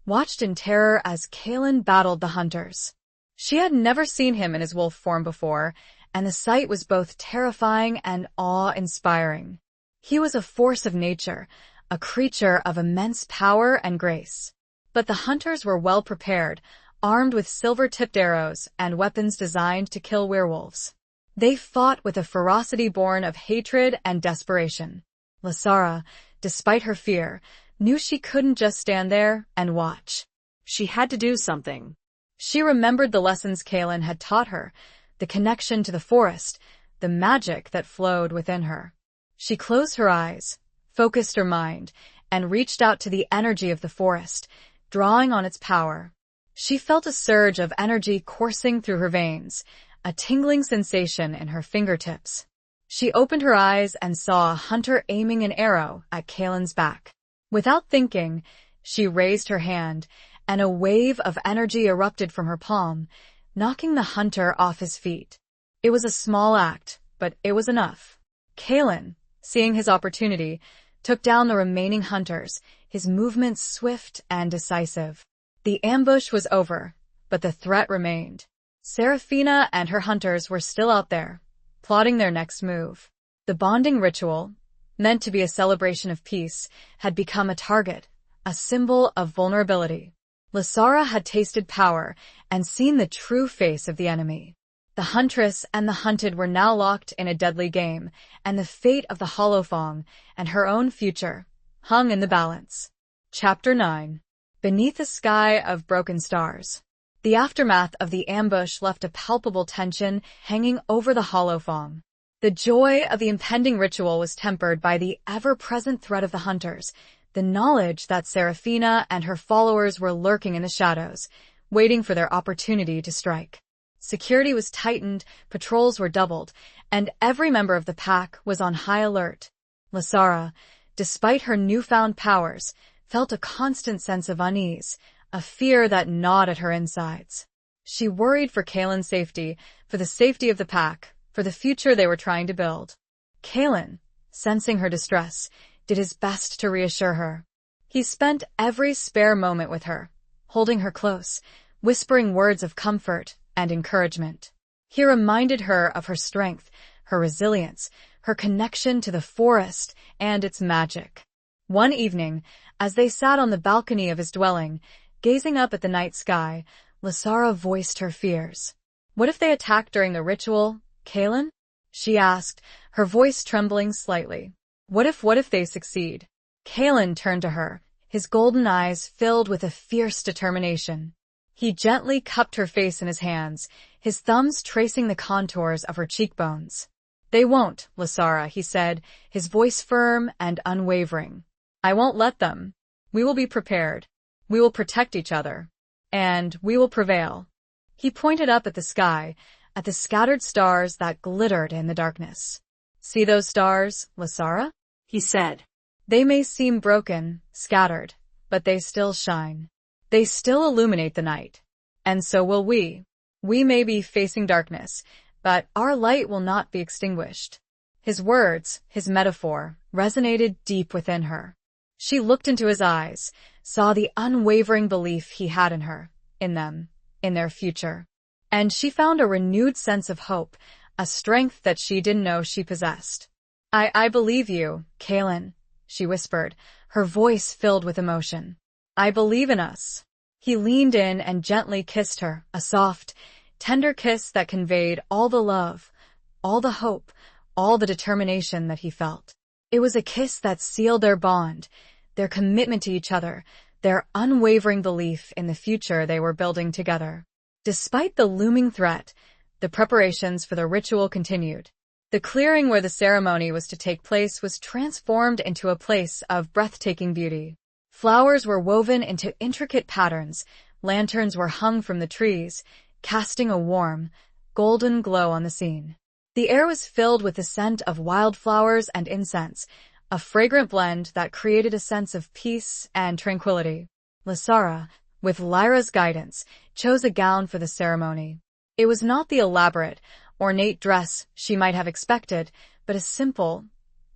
watched in terror as Kaelin battled the hunters. She had never seen him in his wolf form before, and the sight was both terrifying and awe-inspiring. He was a force of nature, a creature of immense power and grace. But the hunters were well prepared, armed with silver-tipped arrows and weapons designed to kill werewolves. They fought with a ferocity born of hatred and desperation. Lasara, despite her fear, knew she couldn't just stand there and watch. She had to do something. She remembered the lessons Kaelin had taught her, the connection to the forest, the magic that flowed within her. She closed her eyes, focused her mind, and reached out to the energy of the forest, drawing on its power. She felt a surge of energy coursing through her veins, a tingling sensation in her fingertips. She opened her eyes and saw a hunter aiming an arrow at Kaelin's back. Without thinking, she raised her hand, and a wave of energy erupted from her palm, knocking the hunter off his feet. It was a small act, but it was enough. Kaelin, seeing his opportunity, took down the remaining hunters, his movements swift and decisive. The ambush was over, but the threat remained. Seraphina and her hunters were still out there, plotting their next move. The bonding ritual, meant to be a celebration of peace, had become a target, a symbol of vulnerability. Lasara had tasted power and seen the true face of the enemy. The huntress and the hunted were now locked in a deadly game, and the fate of the Holophong and her own future hung in the balance. Chapter 9. Beneath a sky of broken stars. The aftermath of the ambush left a palpable tension hanging over the Holophong. The joy of the impending ritual was tempered by the ever-present threat of the hunters, the knowledge that Seraphina and her followers were lurking in the shadows, waiting for their opportunity to strike. Security was tightened, patrols were doubled, and every member of the pack was on high alert. Lasara, despite her newfound powers, felt a constant sense of unease, a fear that gnawed at her insides. She worried for Kaelin's safety, for the safety of the pack, for the future they were trying to build. Kaelin, sensing her distress, did his best to reassure her. He spent every spare moment with her, holding her close, whispering words of comfort and encouragement. He reminded her of her strength, her resilience, her connection to the forest and its magic. One evening, as they sat on the balcony of his dwelling, gazing up at the night sky, Lasara voiced her fears. "What if they attack during the ritual, Kaelin?" she asked, her voice trembling slightly. What if they succeed?" Kalen turned to her, his golden eyes filled with a fierce determination. He gently cupped her face in his hands, his thumbs tracing the contours of her cheekbones. "They won't, Lysara," he said, his voice firm and unwavering. "I won't let them. We will be prepared. We will protect each other. And we will prevail." He pointed up at the sky, at the scattered stars that glittered in the darkness. "See those stars, Lysara?" he said. "They may seem broken, scattered, but they still shine. They still illuminate the night. And so will we. We may be facing darkness, but our light will not be extinguished." His words, his metaphor, resonated deep within her. She looked into his eyes, saw the unwavering belief he had in her, in them, in their future. And she found a renewed sense of hope, a strength that she didn't know she possessed. I believe you, Kalen," she whispered, her voice filled with emotion. "I believe in us." He leaned in and gently kissed her, a soft, tender kiss that conveyed all the love, all the hope, all the determination that he felt. It was a kiss that sealed their bond, their commitment to each other, their unwavering belief in the future they were building together. Despite the looming threat, the preparations for the ritual continued. The clearing where the ceremony was to take place was transformed into a place of breathtaking beauty. Flowers were woven into intricate patterns, lanterns were hung from the trees, casting a warm, golden glow on the scene. The air was filled with the scent of wildflowers and incense, a fragrant blend that created a sense of peace and tranquility. Lysara, with Lyra's guidance, chose a gown for the ceremony. It was not the elaborate, ornate dress she might have expected, but a simple,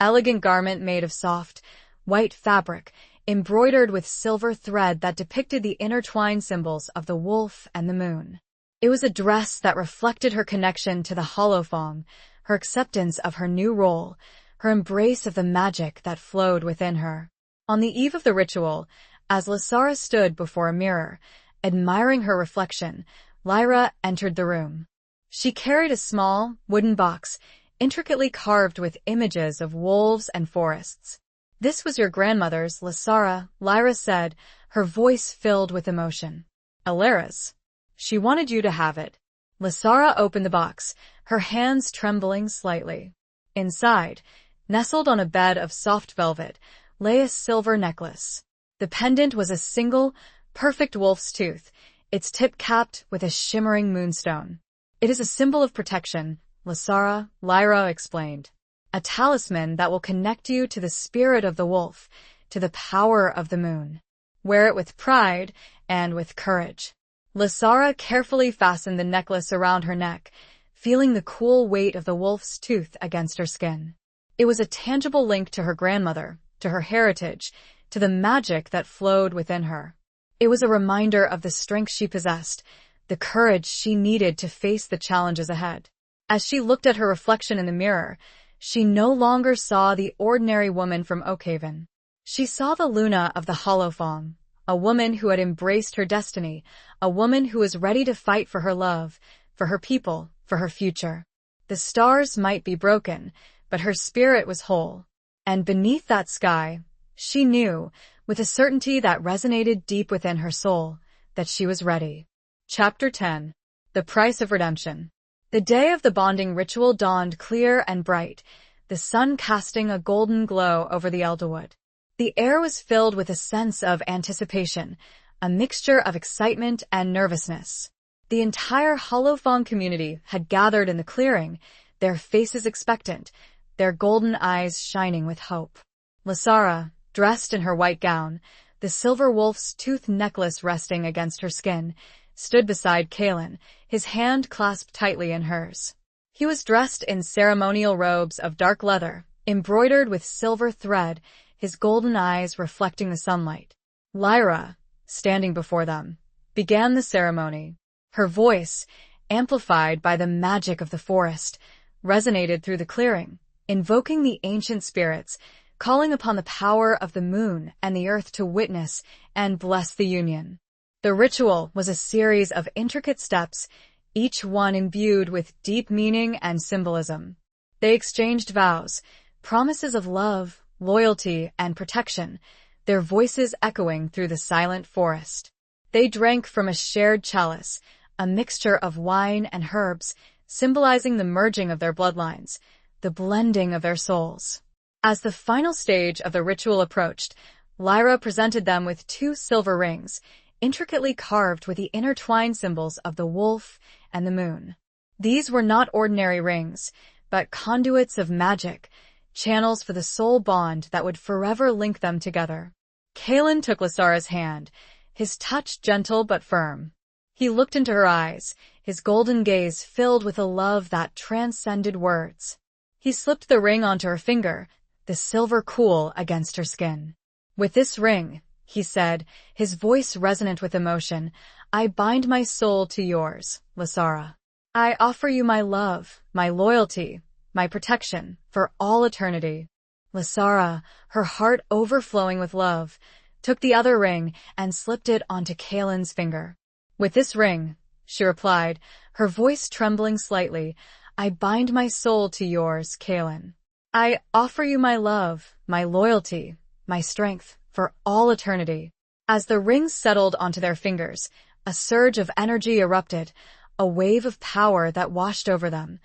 elegant garment made of soft, white fabric, embroidered with silver thread that depicted the intertwined symbols of the wolf and the moon. It was a dress that reflected her connection to the Holophong, her acceptance of her new role, her embrace of the magic that flowed within her. On the eve of the ritual, as Lysara stood before a mirror, admiring her reflection, Lyra entered the room. She carried a small, wooden box, intricately carved with images of wolves and forests. "This was your grandmother's, Lysara," Lyra said, her voice filled with emotion. "Alara's. She wanted you to have it." Lysara opened the box, her hands trembling slightly. Inside, nestled on a bed of soft velvet, lay a silver necklace. The pendant was a single, perfect wolf's tooth, its tip capped with a shimmering moonstone. "It is a symbol of protection," Lyra explained. "A talisman that will connect you to the spirit of the wolf, to the power of the moon. Wear it with pride and with courage." Lysara carefully fastened the necklace around her neck, feeling the cool weight of the wolf's tooth against her skin. It was a tangible link to her grandmother, to her heritage, to the magic that flowed within her. It was a reminder of the strength she possessed, the courage she needed to face the challenges ahead. As she looked at her reflection in the mirror, she no longer saw the ordinary woman from Oakhaven. She saw the Luna of the Holophong, a woman who had embraced her destiny, a woman who was ready to fight for her love, for her people, for her future. The stars might be broken, but her spirit was whole. And beneath that sky, she knew, with a certainty that resonated deep within her soul, that she was ready. Chapter 10. The Price of Redemption. The day of the bonding ritual dawned clear and bright, the sun casting a golden glow over the Elderwood. The air was filled with a sense of anticipation, a mixture of excitement and nervousness. The entire Holophong community had gathered in the clearing, their faces expectant, their golden eyes shining with hope. Lysara, dressed in her white gown, the silver wolf's tooth necklace resting against her skin, stood beside Kalen, his hand clasped tightly in hers. He was dressed in ceremonial robes of dark leather, embroidered with silver thread, his golden eyes reflecting the sunlight. Lyra, standing before them, began the ceremony. Her voice, amplified by the magic of the forest, resonated through the clearing, invoking the ancient spirits, calling upon the power of the moon and the earth to witness and bless the union. The ritual was a series of intricate steps, each one imbued with deep meaning and symbolism. They exchanged vows, promises of love, loyalty, and protection, their voices echoing through the silent forest. They drank from a shared chalice, a mixture of wine and herbs, symbolizing the merging of their bloodlines, the blending of their souls. As the final stage of the ritual approached, Lyra presented them with 2 silver rings, intricately carved with the intertwined symbols of the wolf and the moon. These were not ordinary rings, but conduits of magic, channels for the soul bond that would forever link them together. Kaelin took Lysara's hand, his touch gentle but firm. He looked into her eyes, his golden gaze filled with a love that transcended words. He slipped the ring onto her finger, the silver cool against her skin. "With this ring," he said, his voice resonant with emotion, "I bind my soul to yours, Lysara. I offer you my love, my loyalty, my protection, for all eternity." Lysara, her heart overflowing with love, took the other ring and slipped it onto Kaelin's finger. "With this ring," she replied, her voice trembling slightly, "I bind my soul to yours, Kaelin. I offer you my love, my loyalty, my strength, for all eternity." As the rings settled onto their fingers, a surge of energy erupted, a wave of power that washed over them,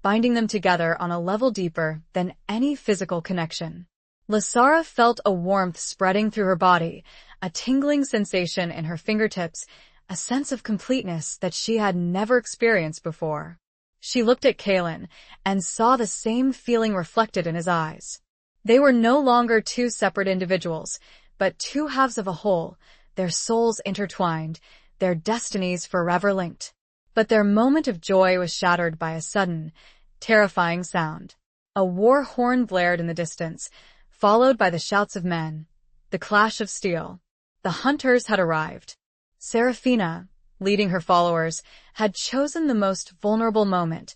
binding them together on a level deeper than any physical connection. Lysara felt a warmth spreading through her body, a tingling sensation in her fingertips, a sense of completeness that she had never experienced before. She looked at Kaelin and saw the same feeling reflected in his eyes. They were no longer 2 separate individuals, but 2 halves of a whole, their souls intertwined, their destinies forever linked. But their moment of joy was shattered by a sudden, terrifying sound. A war horn blared in the distance, followed by the shouts of men, the clash of steel. The hunters had arrived. Seraphina, leading her followers, had chosen the most vulnerable moment,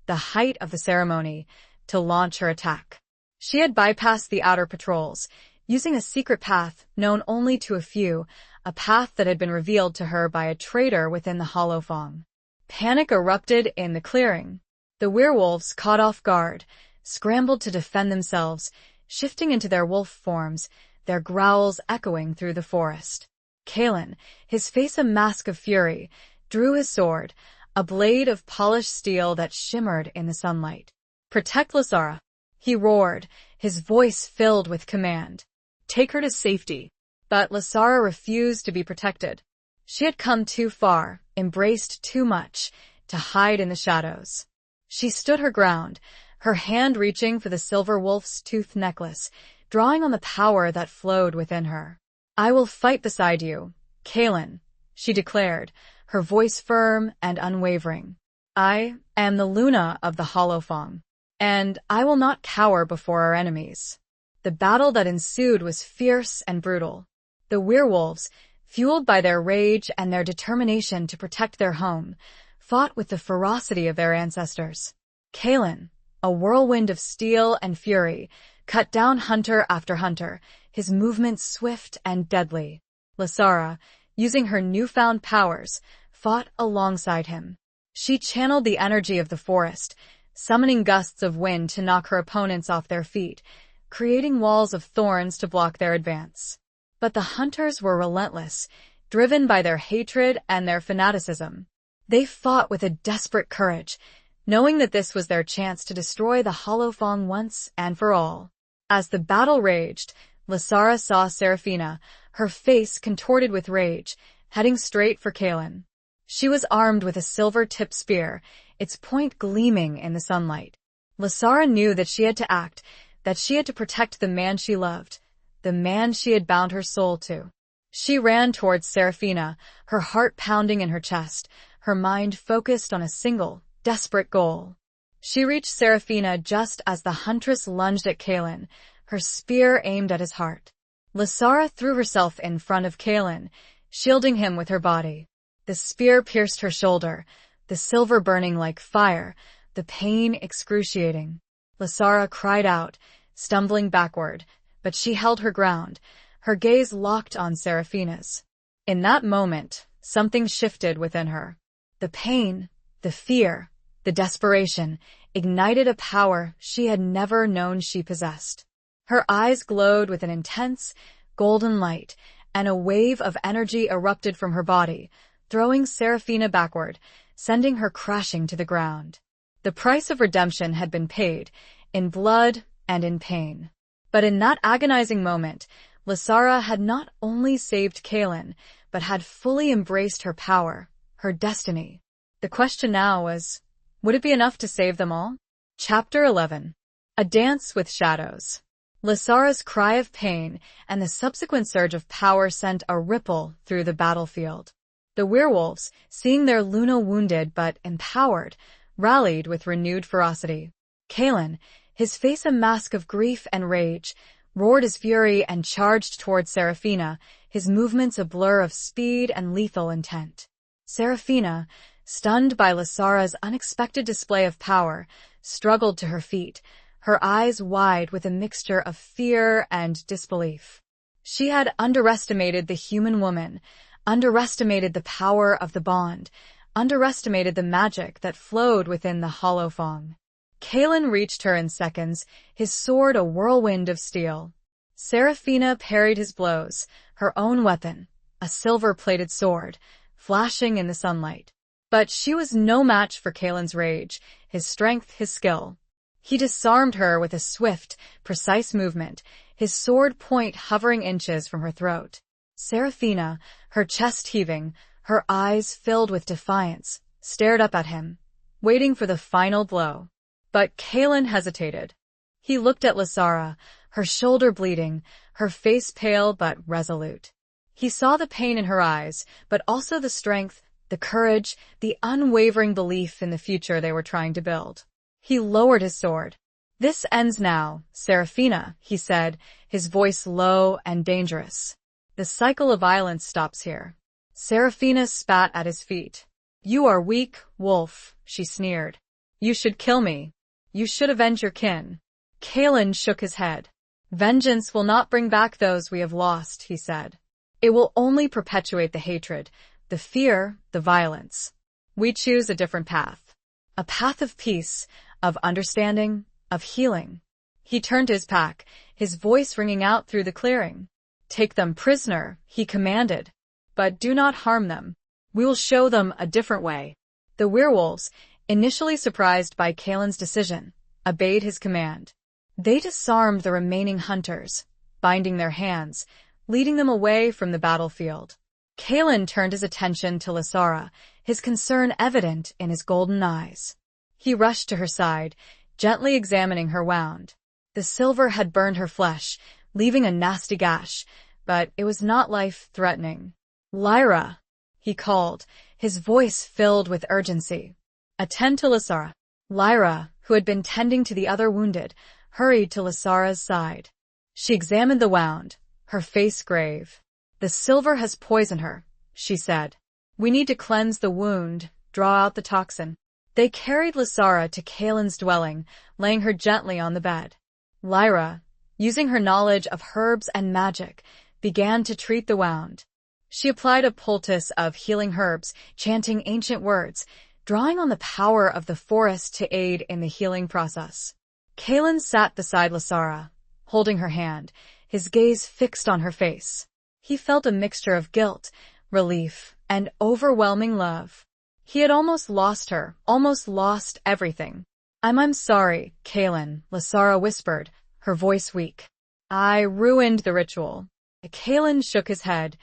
the height of the ceremony, to launch her attack. She had bypassed the outer patrols, using a secret path known only to a few, a path that had been revealed to her by a traitor within the Hollow Fong. Panic erupted in the clearing. The werewolves, caught off guard, scrambled to defend themselves, shifting into their wolf forms, their growls echoing through the forest. Kaelin, his face a mask of fury, drew his sword, a blade of polished steel that shimmered in the sunlight. "Protect Lysara," he roared, his voice filled with command. "Take her to safety." But Lysara refused to be protected. She had come too far, embraced too much, to hide in the shadows. She stood her ground, her hand reaching for the silver wolf's tooth necklace, drawing on the power that flowed within her. "I will fight beside you, Kaelin," she declared, her voice firm and unwavering. "I am the Luna of the Hollow Fong, and I will not cower before our enemies." The battle that ensued was fierce and brutal. The werewolves, fueled by their rage and their determination to protect their home, fought with the ferocity of their ancestors. Kaelin, a whirlwind of steel and fury, cut down hunter after hunter, his movements swift and deadly. Lysara, using her newfound powers, fought alongside him. She channeled the energy of the forest, summoning gusts of wind to knock her opponents off their feet, creating walls of thorns to block their advance. But the hunters were relentless, driven by their hatred and their fanaticism. They fought with a desperate courage, knowing that this was their chance to destroy the Hollow Fong once and for all. As the battle raged, Lysara saw Seraphina, her face contorted with rage, heading straight for Kaelin. She was armed with a silver-tipped spear, its point gleaming in the sunlight. Lysara knew that she had to act, that she had to protect the man she loved, the man she had bound her soul to. She ran towards Seraphina, her heart pounding in her chest, her mind focused on a single, desperate goal. She reached Seraphina just as the huntress lunged at Kaelin, her spear aimed at his heart. Lysara threw herself in front of Kaelin, shielding him with her body. The spear pierced her shoulder, the silver burning like fire, the pain excruciating. Lysara cried out, stumbling backward, but she held her ground, her gaze locked on Seraphina's. In that moment, something shifted within her. The pain, the fear, the desperation ignited a power she had never known she possessed. Her eyes glowed with an intense, golden light, and a wave of energy erupted from her body, throwing Seraphina backward, sending her crashing to the ground. The price of redemption had been paid, in blood and in pain. But in that agonizing moment, Lysara had not only saved Kaelin, but had fully embraced her power, her destiny. The question now was, would it be enough to save them all? Chapter 11. A Dance with Shadows. Lysara's cry of pain and the subsequent surge of power sent a ripple through the battlefield. The werewolves, seeing their Luna wounded but empowered, rallied with renewed ferocity. Kaelin, his face a mask of grief and rage, roared his fury and charged toward Seraphina, his movements a blur of speed and lethal intent. Seraphina, stunned by Lysara's unexpected display of power, struggled to her feet, her eyes wide with a mixture of fear and disbelief. She had underestimated the human woman, underestimated the power of the bond, underestimated the magic that flowed within the hollow fong. Kaelin reached her in seconds, his sword a whirlwind of steel. Seraphina parried his blows, her own weapon, a silver-plated sword, flashing in the sunlight. But she was no match for Kaelin's rage, his strength, his skill. He disarmed her with a swift, precise movement, his sword point hovering inches from her throat. Seraphina, her chest heaving, her eyes filled with defiance, stared up at him, waiting for the final blow. But Kaelin hesitated. He looked at Lysara, her shoulder bleeding, her face pale but resolute. He saw the pain in her eyes, but also the strength, the courage, the unwavering belief in the future they were trying to build. He lowered his sword. "This ends now, Seraphina," he said, his voice low and dangerous. "The cycle of violence stops here." Seraphina spat at his feet. "You are weak, wolf," she sneered. "You should kill me. You should avenge your kin." Kaelin shook his head. "Vengeance will not bring back those we have lost," he said. "It will only perpetuate the hatred, the fear, the violence. We choose a different path. A path of peace, of understanding, of healing." He turned to his pack, his voice ringing out through the clearing. "Take them prisoner," he commanded. "But do not harm them. We will show them a different way." The werewolves, initially surprised by Kaelin's decision, obeyed his command. They disarmed the remaining hunters, binding their hands, leading them away from the battlefield. Kaelin turned his attention to Lysara, his concern evident in his golden eyes. He rushed to her side, gently examining her wound. The silver had burned her flesh, leaving a nasty gash, but it was not life-threatening. "Lyra," he called, his voice filled with urgency. "Attend to Lysara." Lyra, who had been tending to the other wounded, hurried to Lysara's side. She examined the wound, her face grave. "The silver has poisoned her," she said. "We need to cleanse the wound, draw out the toxin." They carried Lysara to Kaelin's dwelling, laying her gently on the bed. Lyra, using her knowledge of herbs and magic, began to treat the wound. She applied a poultice of healing herbs, chanting ancient words, drawing on the power of the forest to aid in the healing process. Kaelin sat beside Lysara, holding her hand, his gaze fixed on her face. He felt a mixture of guilt, relief, and overwhelming love. He had almost lost her, almost lost everything. I'm sorry, Kaelin," Lysara whispered, her voice weak. "I ruined the ritual." Kaelin shook his head,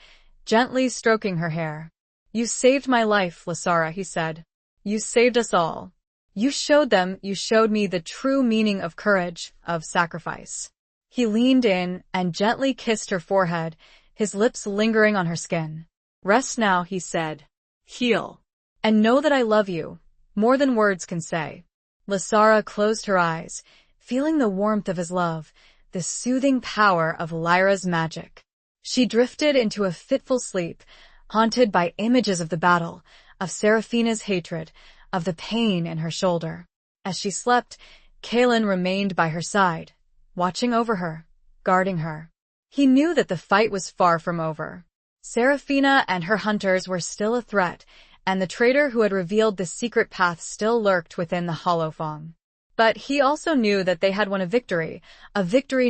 gently stroking her hair. "You saved my life, Lysara," he said. "You saved us all. You showed me the true meaning of courage, of sacrifice." He leaned in and gently kissed her forehead, his lips lingering on her skin. "Rest now," he said. "Heal. And know that I love you, more than words can say." Lysara closed her eyes, feeling the warmth of his love, the soothing power of Lyra's magic. She drifted into a fitful sleep, haunted by images of the battle, of Seraphina's hatred, of the pain in her shoulder. As she slept, Kaelin remained by her side, watching over her, guarding her. He knew that the fight was far from over. Seraphina and her hunters were still a threat, and the traitor who had revealed the secret path still lurked within the hollow fong. But he also knew that they had won a victory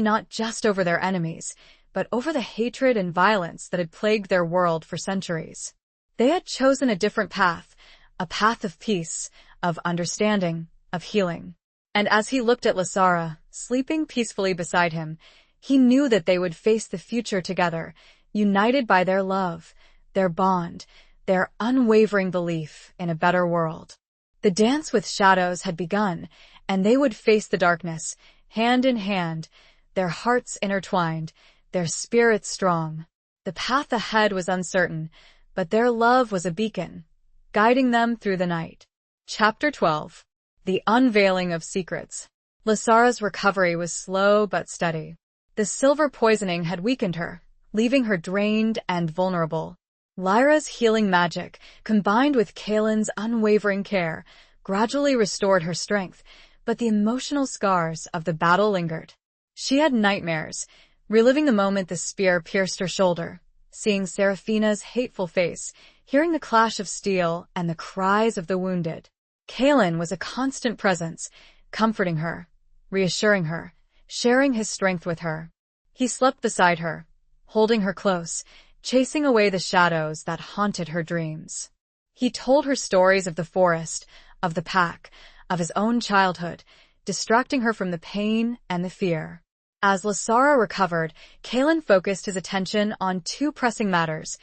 not just over their enemies, but over the hatred and violence that had plagued their world for centuries. They had chosen a different path, a path of peace, of understanding, of healing. And as he looked at Lasara, sleeping peacefully beside him, he knew that they would face the future together, united by their love, their bond, their unwavering belief in a better world. The dance with shadows had begun, and they would face the darkness, hand in hand, their hearts intertwined, their spirits strong. The path ahead was uncertain, but their love was a beacon, guiding them through the night. Chapter 12. The Unveiling of Secrets. Lasara's recovery was slow but steady. The silver poisoning had weakened her, leaving her drained and vulnerable. Lyra's healing magic, combined with Kaelin's unwavering care, gradually restored her strength, but the emotional scars of the battle lingered. She had nightmares, reliving the moment the spear pierced her shoulder, seeing Seraphina's hateful face, hearing the clash of steel and the cries of the wounded. Kaelin was a constant presence, comforting her, reassuring her, sharing his strength with her. He slept beside her, holding her close, chasing away the shadows that haunted her dreams. He told her stories of the forest, of the pack, of his own childhood, distracting her from the pain and the fear. As Lasara recovered, Kaelin focused his attention on two pressing matters,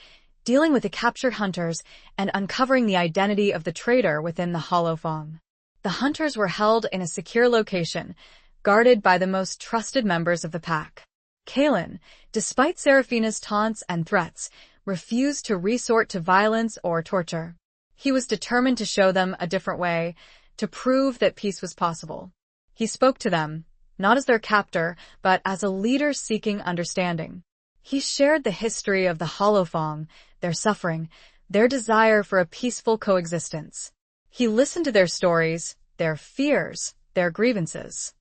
dealing with the captured hunters and uncovering the identity of the traitor within the Hollow Fong. The hunters were held in a secure location, guarded by the most trusted members of the pack. Kaelin, despite Seraphina's taunts and threats, refused to resort to violence or torture. He was determined to show them a different way, to prove that peace was possible. He spoke to them, not as their captor, but as a leader seeking understanding. He shared the history of the Hollow Fong, their suffering, their desire for a peaceful coexistence. He listened to their stories, their fears, their grievances.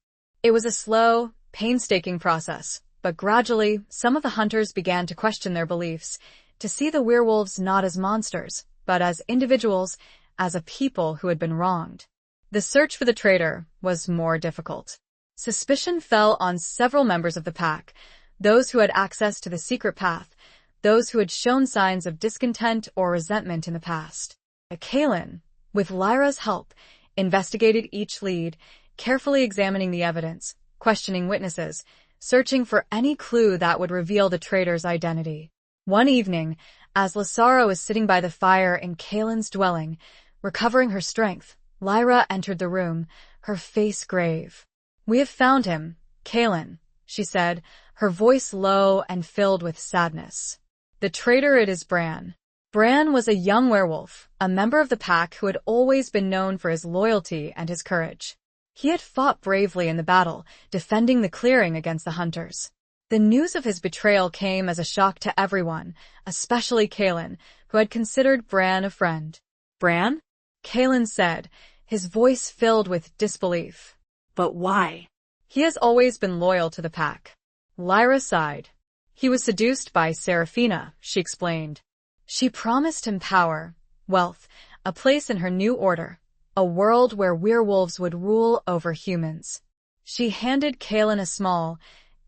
It was a slow, painstaking process, but gradually, some of the hunters began to question their beliefs, to see the werewolves not as monsters, but as individuals, as a people who had been wronged. The search for the traitor was more difficult. Suspicion fell on several members of the pack, those who had access to the secret path, those who had shown signs of discontent or resentment in the past. Kaelin, with Lyra's help, investigated each lead, carefully examining the evidence, questioning witnesses, searching for any clue that would reveal the traitor's identity. One evening, as Lasara was sitting by the fire in Kaelin's dwelling, recovering her strength, Lyra entered the room, her face grave. "We have found him, Kaelin," she said, her voice low and filled with sadness. "The traitor, it is Bran." Bran was a young werewolf, a member of the pack who had always been known for his loyalty and his courage. He had fought bravely in the battle, defending the clearing against the hunters. The news of his betrayal came as a shock to everyone, especially Kaelin, who had considered Bran a friend. Bran? Kaelin said, his voice filled with disbelief. But why? He has always been loyal to the pack. Lyra sighed. He was seduced by Seraphina, she explained. She promised him power, wealth, a place in her new order, a world where werewolves would rule over humans. She handed Kaelin a small,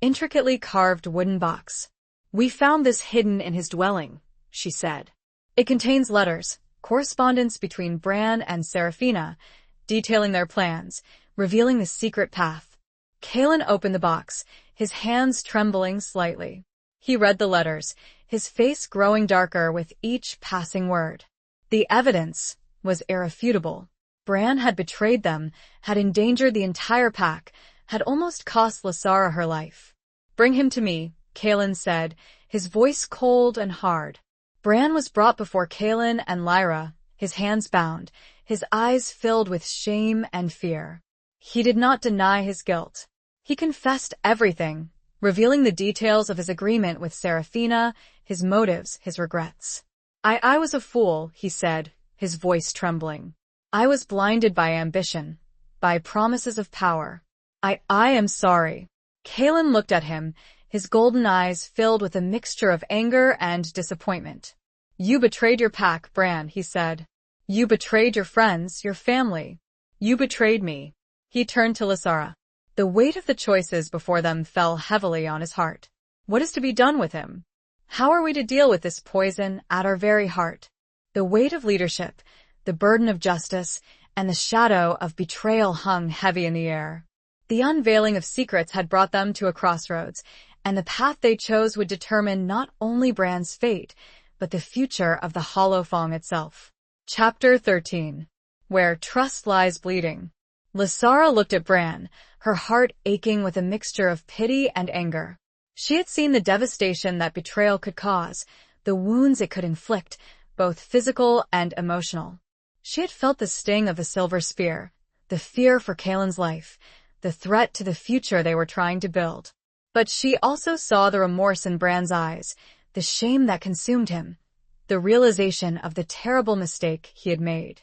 intricately carved wooden box. "We found this hidden in his dwelling," she said. It contains letters, correspondence between Bran and Seraphina, detailing their plans, revealing the secret path. Kaelin opened the box, his hands trembling slightly. He read the letters, his face growing darker with each passing word. The evidence was irrefutable. Bran had betrayed them, had endangered the entire pack, had almost cost Lasara her life. "Bring him to me," Kaelin said, his voice cold and hard. Bran was brought before Kaelin and Lyra, his hands bound, his eyes filled with shame and fear. He did not deny his guilt. He confessed everything, revealing the details of his agreement with Seraphina, his motives, his regrets. I was a fool," he said, his voice trembling. "I was blinded by ambition, by promises of power. I am sorry." Kaelin looked at him, his golden eyes filled with a mixture of anger and disappointment. "You betrayed your pack, Bran," he said. "You betrayed your friends, your family. You betrayed me." He turned to Lysara. The weight of the choices before them fell heavily on his heart. What is to be done with him? How are we to deal with this poison at our very heart? The weight of leadership, the burden of justice, and the shadow of betrayal hung heavy in the air. The unveiling of secrets had brought them to a crossroads, and the path they chose would determine not only Bran's fate, but the future of the Holophong itself. Chapter 13. Where Trust Lies Bleeding. Lysara looked at Bran, her heart aching with a mixture of pity and anger. She had seen the devastation that betrayal could cause, the wounds it could inflict, both physical and emotional. She had felt the sting of the silver spear, the fear for Kaelin's life, the threat to the future they were trying to build. But she also saw the remorse in Bran's eyes, the shame that consumed him, the realization of the terrible mistake he had made.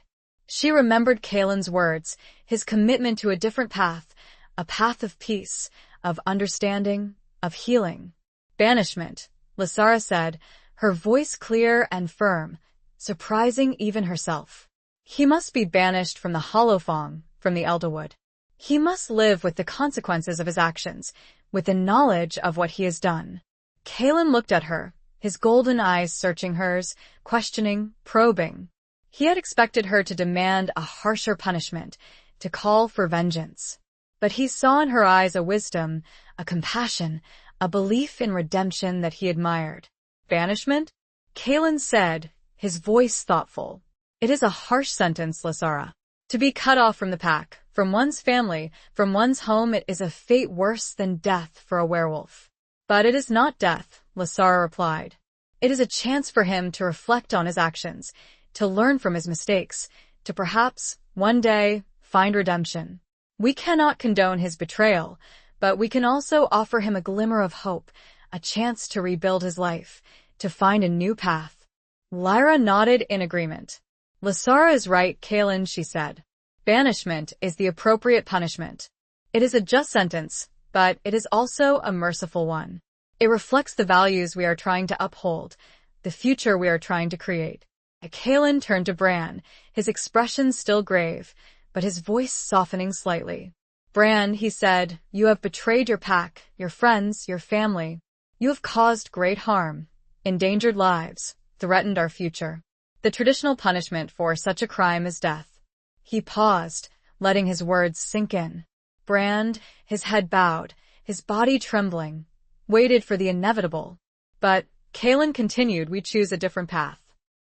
She remembered Kaelin's words, his commitment to a different path, a path of peace, of understanding, of healing. Banishment, Lysara said, her voice clear and firm, surprising even herself. He must be banished from the Holophong, from the Elderwood. He must live with the consequences of his actions, with the knowledge of what he has done. Kaelin looked at her, his golden eyes searching hers, questioning, probing. He had expected her to demand a harsher punishment, to call for vengeance. But he saw in her eyes a wisdom, a compassion, a belief in redemption that he admired. Banishment? Kaelin said, his voice thoughtful. It is a harsh sentence, Lysara. To be cut off from the pack, from one's family, from one's home, it is a fate worse than death for a werewolf. But it is not death, Lysara replied. It is a chance for him to reflect on his actions, to learn from his mistakes, to perhaps, one day, find redemption. We cannot condone his betrayal, but we can also offer him a glimmer of hope, a chance to rebuild his life, to find a new path. Lyra nodded in agreement. Lysara is right, Kaelin, she said. Banishment is the appropriate punishment. It is a just sentence, but it is also a merciful one. It reflects the values we are trying to uphold, the future we are trying to create. Kaelin turned to Bran, his expression still grave, but his voice softening slightly. Bran, he said, you have betrayed your pack, your friends, your family. You have caused great harm, endangered lives, threatened our future. The traditional punishment for such a crime is death. He paused, letting his words sink in. Bran, his head bowed, his body trembling, waited for the inevitable. But, Kaelin continued, we choose a different path.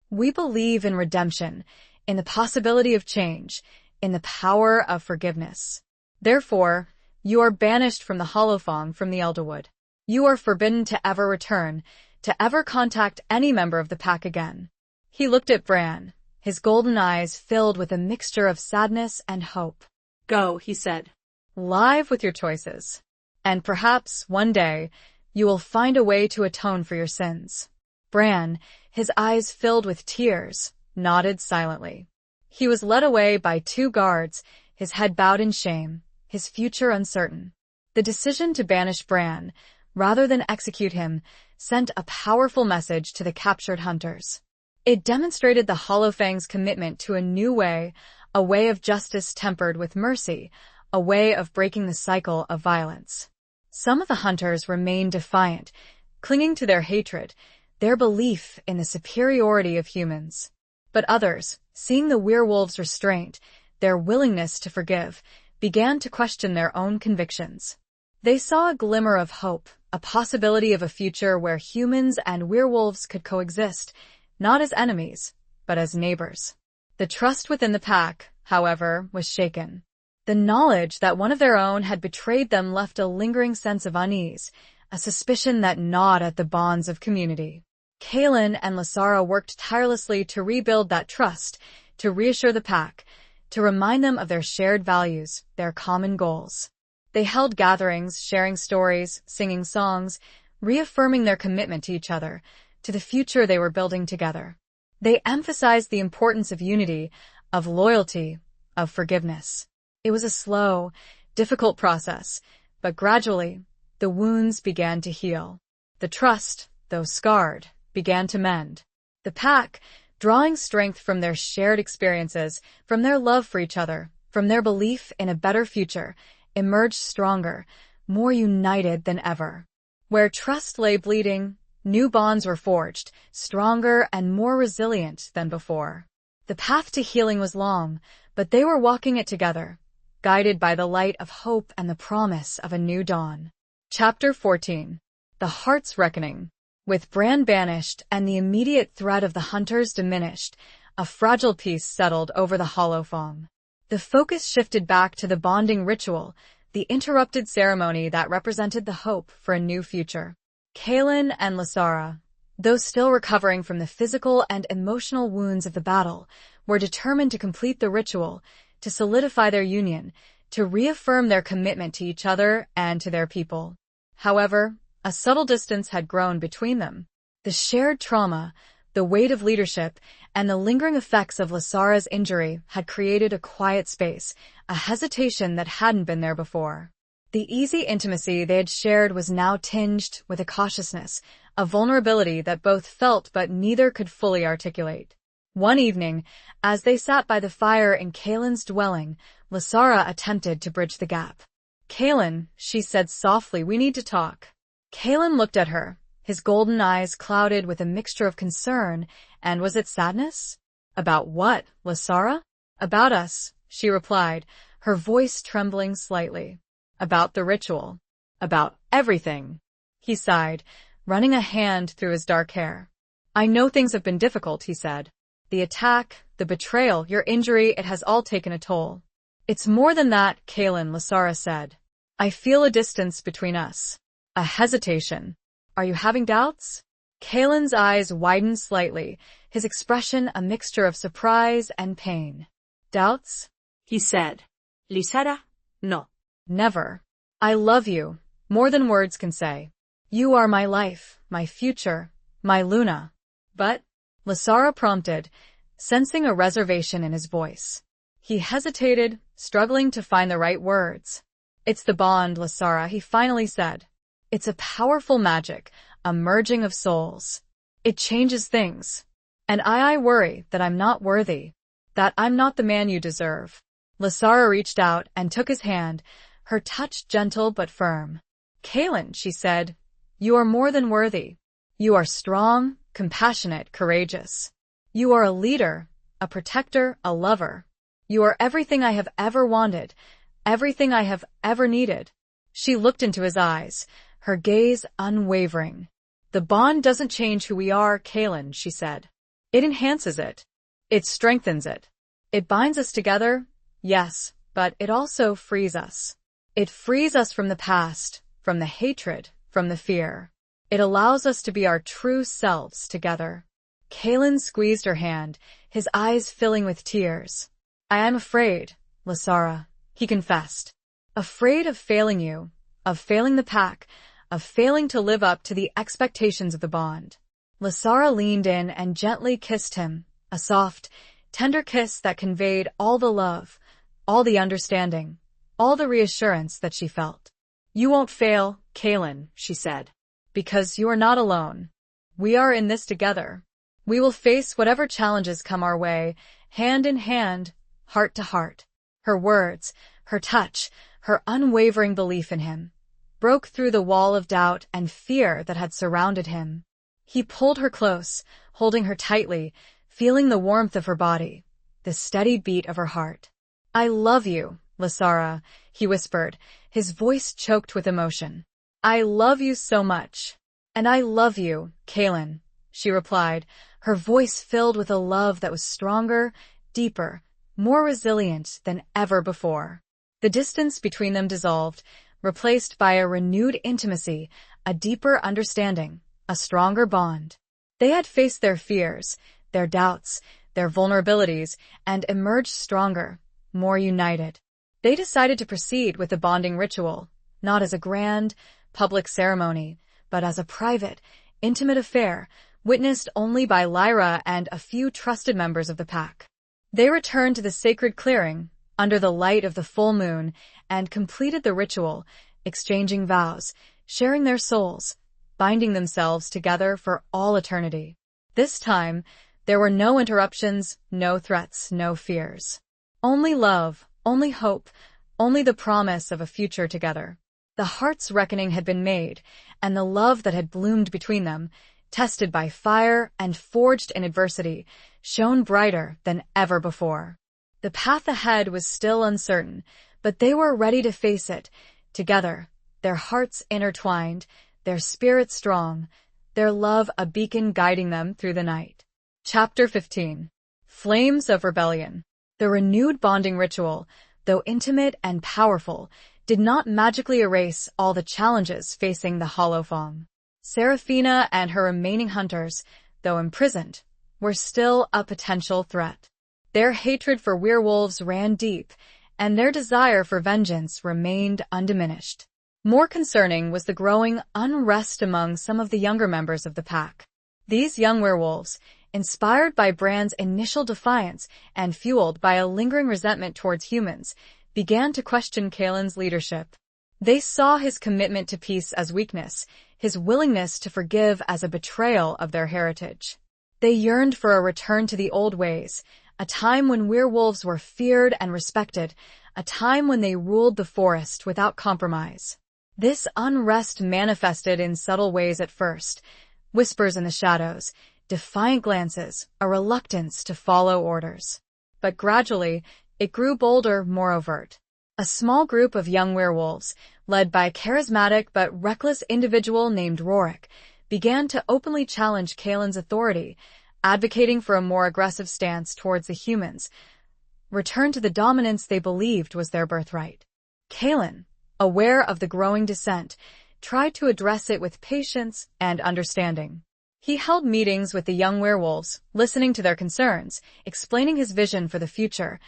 We believe in redemption, in the possibility of change, in the power of forgiveness. Therefore, you are banished from the Holophong, from the Elderwood. You are forbidden to ever return, to ever contact any member of the pack again. He looked at Bran, his golden eyes filled with a mixture of sadness and hope. Go, he said. Live with your choices. And perhaps, one day, you will find a way to atone for your sins. Bran, his eyes filled with tears, nodded silently. He was led away by 2 guards, his head bowed in shame, his future uncertain. The decision to banish Bran, rather than execute him, sent a powerful message to the captured hunters. It demonstrated the Holophang's commitment to a new way, a way of justice tempered with mercy, a way of breaking the cycle of violence. Some of the hunters remained defiant, clinging to their hatred, their belief in the superiority of humans. But others, seeing the werewolves' restraint, their willingness to forgive, began to question their own convictions. They saw a glimmer of hope, a possibility of a future where humans and werewolves could coexist, not as enemies, but as neighbors. The trust within the pack, however, was shaken. The knowledge that one of their own had betrayed them left a lingering sense of unease, a suspicion that gnawed at the bonds of community. Kaelin and Lysara worked tirelessly to rebuild that trust, to reassure the pack, to remind them of their shared values, their common goals. They held gatherings, sharing stories, singing songs, reaffirming their commitment to each other, to the future they were building together. They emphasized the importance of unity, of loyalty, of forgiveness. It was a slow, difficult process, but gradually, the wounds began to heal. The trust, though scarred, began to mend. The pack, drawing strength from their shared experiences, from their love for each other, from their belief in a better future, emerged stronger, more united than ever. Where trust lay bleeding, new bonds were forged, stronger and more resilient than before. The path to healing was long, but they were walking it together, guided by the light of hope and the promise of a new dawn. Chapter 14. The Heart's Reckoning. With Bran banished and the immediate threat of the hunters diminished, a fragile peace settled over the Hollow Fong. The focus shifted back to the bonding ritual, the interrupted ceremony that represented the hope for a new future. Kaelin and Lysara, though still recovering from the physical and emotional wounds of the battle, were determined to complete the ritual, to solidify their union, to reaffirm their commitment to each other and to their people. However, a subtle distance had grown between them. The shared trauma, the weight of leadership, and the lingering effects of Lysara's injury had created a quiet space, a hesitation that hadn't been there before. The easy intimacy they had shared was now tinged with a cautiousness, a vulnerability that both felt but neither could fully articulate. One evening, as they sat by the fire in Kaelin's dwelling, Lysara attempted to bridge the gap. "Kaelin," she said softly, "we need to talk." Kaelin looked at her, his golden eyes clouded with a mixture of concern, and was it sadness? "About what, Lysara?" "About us," she replied, her voice trembling slightly. "About the ritual. About everything." He sighed, running a hand through his dark hair. "I know things have been difficult," he said. "The attack, the betrayal, your injury, it has all taken a toll." "It's more than that, Kaelin," Lysara said. "I feel a distance between us. A hesitation. Are you having doubts?" Kaelin's eyes widened slightly, his expression a mixture of surprise and pain. "Doubts?" he said. "Lysara, no. Never. I love you, more than words can say. You are my life, my future, my Luna." "But," Lysara prompted, sensing a reservation in his voice. He hesitated, struggling to find the right words. "It's the bond, Lysara," he finally said. "It's a powerful magic, a merging of souls. It changes things. And I worry that I'm not worthy, that I'm not the man you deserve." Lysara reached out and took his hand, her touch gentle but firm. "Kaelin," she said, "you are more than worthy. You are strong, compassionate, courageous. You are a leader, a protector, a lover. You are everything I have ever wanted, everything I have ever needed." She looked into his eyes, her gaze unwavering. "The bond doesn't change who we are, Kaelin," she said. "It enhances it. It strengthens it. It binds us together, yes, but it also frees us. It frees us from the past, from the hatred, from the fear. It allows us to be our true selves together." Kaelin squeezed her hand, his eyes filling with tears. "I am afraid, Lysara," he confessed. "Afraid of failing you, of failing the pack, of failing to live up to the expectations of the bond." Lysara leaned in and gently kissed him, a soft, tender kiss that conveyed all the love, all the understanding, all the reassurance that she felt. "You won't fail, Kaelin," she said, "because you are not alone. We are in this together. We will face whatever challenges come our way, hand in hand, heart to heart." Her words, her touch, her unwavering belief in him, broke through the wall of doubt and fear that had surrounded him. He pulled her close, holding her tightly, feeling the warmth of her body, the steady beat of her heart. "I love you, Lysara," he whispered, his voice choked with emotion. "I love you so much." "And I love you, Kaelin," she replied, her voice filled with a love that was stronger, deeper, more resilient than ever before. The distance between them dissolved, replaced by a renewed intimacy, a deeper understanding, a stronger bond. They had faced their fears, their doubts, their vulnerabilities, and emerged stronger, more united. They decided to proceed with the bonding ritual, not as a grand, public ceremony, but as a private, intimate affair, witnessed only by Lyra and a few trusted members of the pack. They returned to the sacred clearing, under the light of the full moon, and completed the ritual, exchanging vows, sharing their souls, binding themselves together for all eternity. This time, there were no interruptions, no threats, no fears. Only love, only hope, only the promise of a future together. The heart's reckoning had been made, and the love that had bloomed between them, tested by fire and forged in adversity, shone brighter than ever before. The path ahead was still uncertain, but they were ready to face it, together, their hearts intertwined, their spirits strong, their love a beacon guiding them through the night. Chapter 15. Flames of Rebellion. The renewed bonding ritual, though intimate and powerful, did not magically erase all the challenges facing the Hollow Fong. Seraphina and her remaining hunters, though imprisoned, were still a potential threat. Their hatred for werewolves ran deep, and their desire for vengeance remained undiminished. More concerning was the growing unrest among some of the younger members of the pack. These young werewolves, inspired by Bran's initial defiance and fueled by a lingering resentment towards humans, began to question Kalen's leadership. They saw his commitment to peace as weakness, his willingness to forgive as a betrayal of their heritage. They yearned for a return to the old ways, a time when werewolves were feared and respected, a time when they ruled the forest without compromise. This unrest manifested in subtle ways at first: whispers in the shadows, defiant glances, a reluctance to follow orders. But gradually, it grew bolder, more overt. A small group of young werewolves, led by a charismatic but reckless individual named Rorik, began to openly challenge Kalen's authority, advocating for a more aggressive stance towards the humans, return to the dominance they believed was their birthright. Kalen, aware of the growing dissent, tried to address it with patience and understanding. He held meetings with the young werewolves, listening to their concerns, explaining his vision for the future,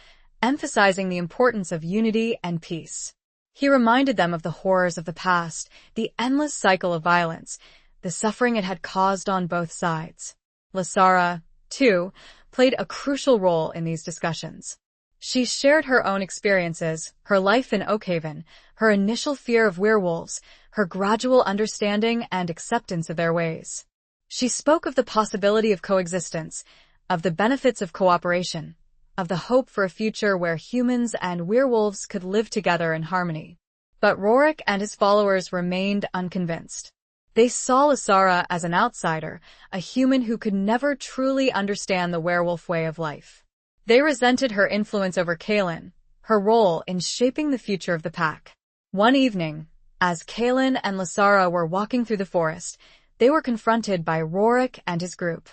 emphasizing the importance of unity and peace. He reminded them of the horrors of the past, the endless cycle of violence, the suffering it had caused on both sides. Lasara, too, played a crucial role in these discussions. She shared her own experiences, her life in Oakhaven, her initial fear of werewolves, her gradual understanding and acceptance of their ways. She spoke of the possibility of coexistence, of the benefits of cooperation, of the hope for a future where humans and werewolves could live together in harmony. But Rorik and his followers remained unconvinced. They saw Lasara as an outsider, a human who could never truly understand the werewolf way of life. They resented her influence over Kalen, her role in shaping the future of the pack. One evening, as Kalen and Lasara were walking through the forest, they were confronted by Rorik and his group.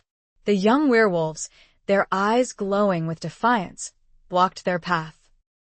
The young werewolves, their eyes glowing with defiance, blocked their path.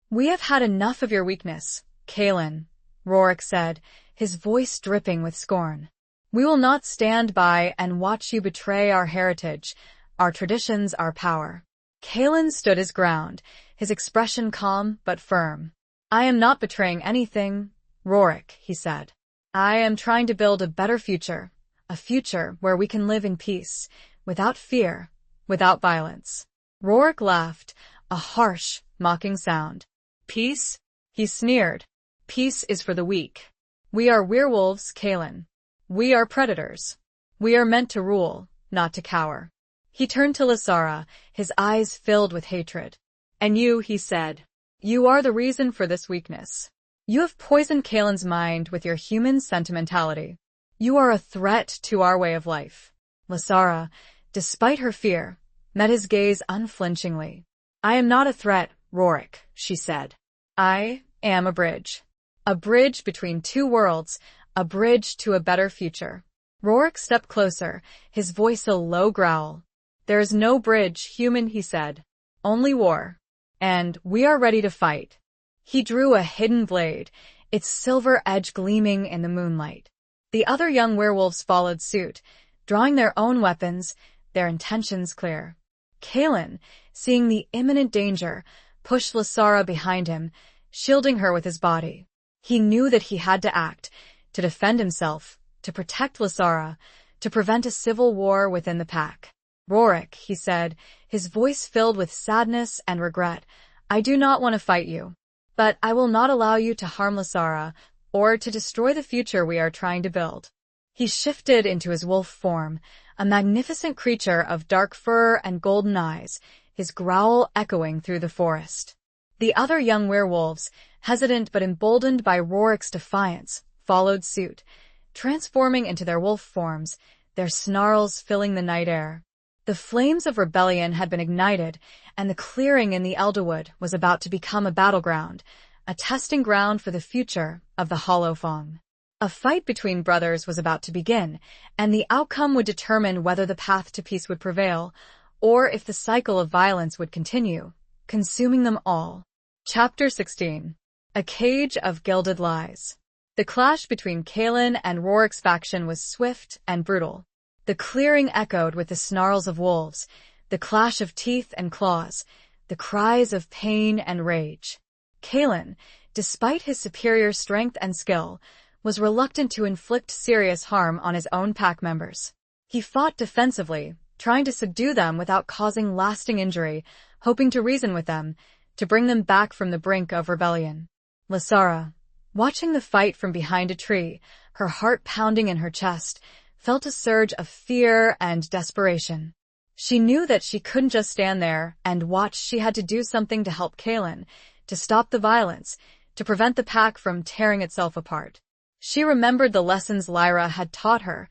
"We have had enough of your weakness, Kalen," Rorik said, his voice dripping with scorn. "We will not stand by and watch you betray our heritage, our traditions, our power." Kalen stood his ground, his expression calm but firm. "I am not betraying anything, Rorik," he said. "I am trying to build a better future, a future where we can live in peace, without fear, without violence." Rorik laughed, a harsh, mocking sound. "Peace?" he sneered. "Peace is for the weak. We are werewolves, Kalen. We are predators. We are meant to rule, not to cower." He turned to Lasara, his eyes filled with hatred. "And you," he said, "you are the reason for this weakness. You have poisoned Kalen's mind with your human sentimentality. You are a threat to our way of life." Lasara, despite her fear, met his gaze unflinchingly. "I am not a threat, Rorik," she said. "I am a bridge. A bridge between two worlds, a bridge to a better future." Rorik stepped closer, his voice a low growl. "There is no bridge, human," he said. "Only war. And we are ready to fight." He drew a hidden blade, its silver edge gleaming in the moonlight. The other young werewolves followed suit, drawing their own weapons, their intentions clear. Kalen, seeing the imminent danger, pushed Lasara behind him, shielding her with his body. He knew that he had to act, to defend himself, to protect Lasara, to prevent a civil war within the pack. "Rorik," he said, his voice filled with sadness and regret, "I do not want to fight you. But I will not allow you to harm Lasara or to destroy the future we are trying to build." He shifted into his wolf form, a magnificent creature of dark fur and golden eyes, his growl echoing through the forest. The other young werewolves, hesitant but emboldened by Rorik's defiance, followed suit, transforming into their wolf forms, their snarls filling the night air. The flames of rebellion had been ignited, and the clearing in the Elderwood was about to become a battleground, a testing ground for the future of the Hollowfang. A fight between brothers was about to begin, and the outcome would determine whether the path to peace would prevail, or if the cycle of violence would continue, consuming them all. Chapter 16. A Cage of Gilded Lies. The clash between Kaelin and Rorik's faction was swift and brutal. The clearing echoed with the snarls of wolves, the clash of teeth and claws, the cries of pain and rage. Kaelin, despite his superior strength and skill, was reluctant to inflict serious harm on his own pack members. He fought defensively, trying to subdue them without causing lasting injury, hoping to reason with them, to bring them back from the brink of rebellion. Lysara, watching the fight from behind a tree, her heart pounding in her chest, felt a surge of fear and desperation. She knew that she couldn't just stand there and watch. She had to do something to help Kaelin, to stop the violence, to prevent the pack from tearing itself apart. She remembered the lessons Lyra had taught her,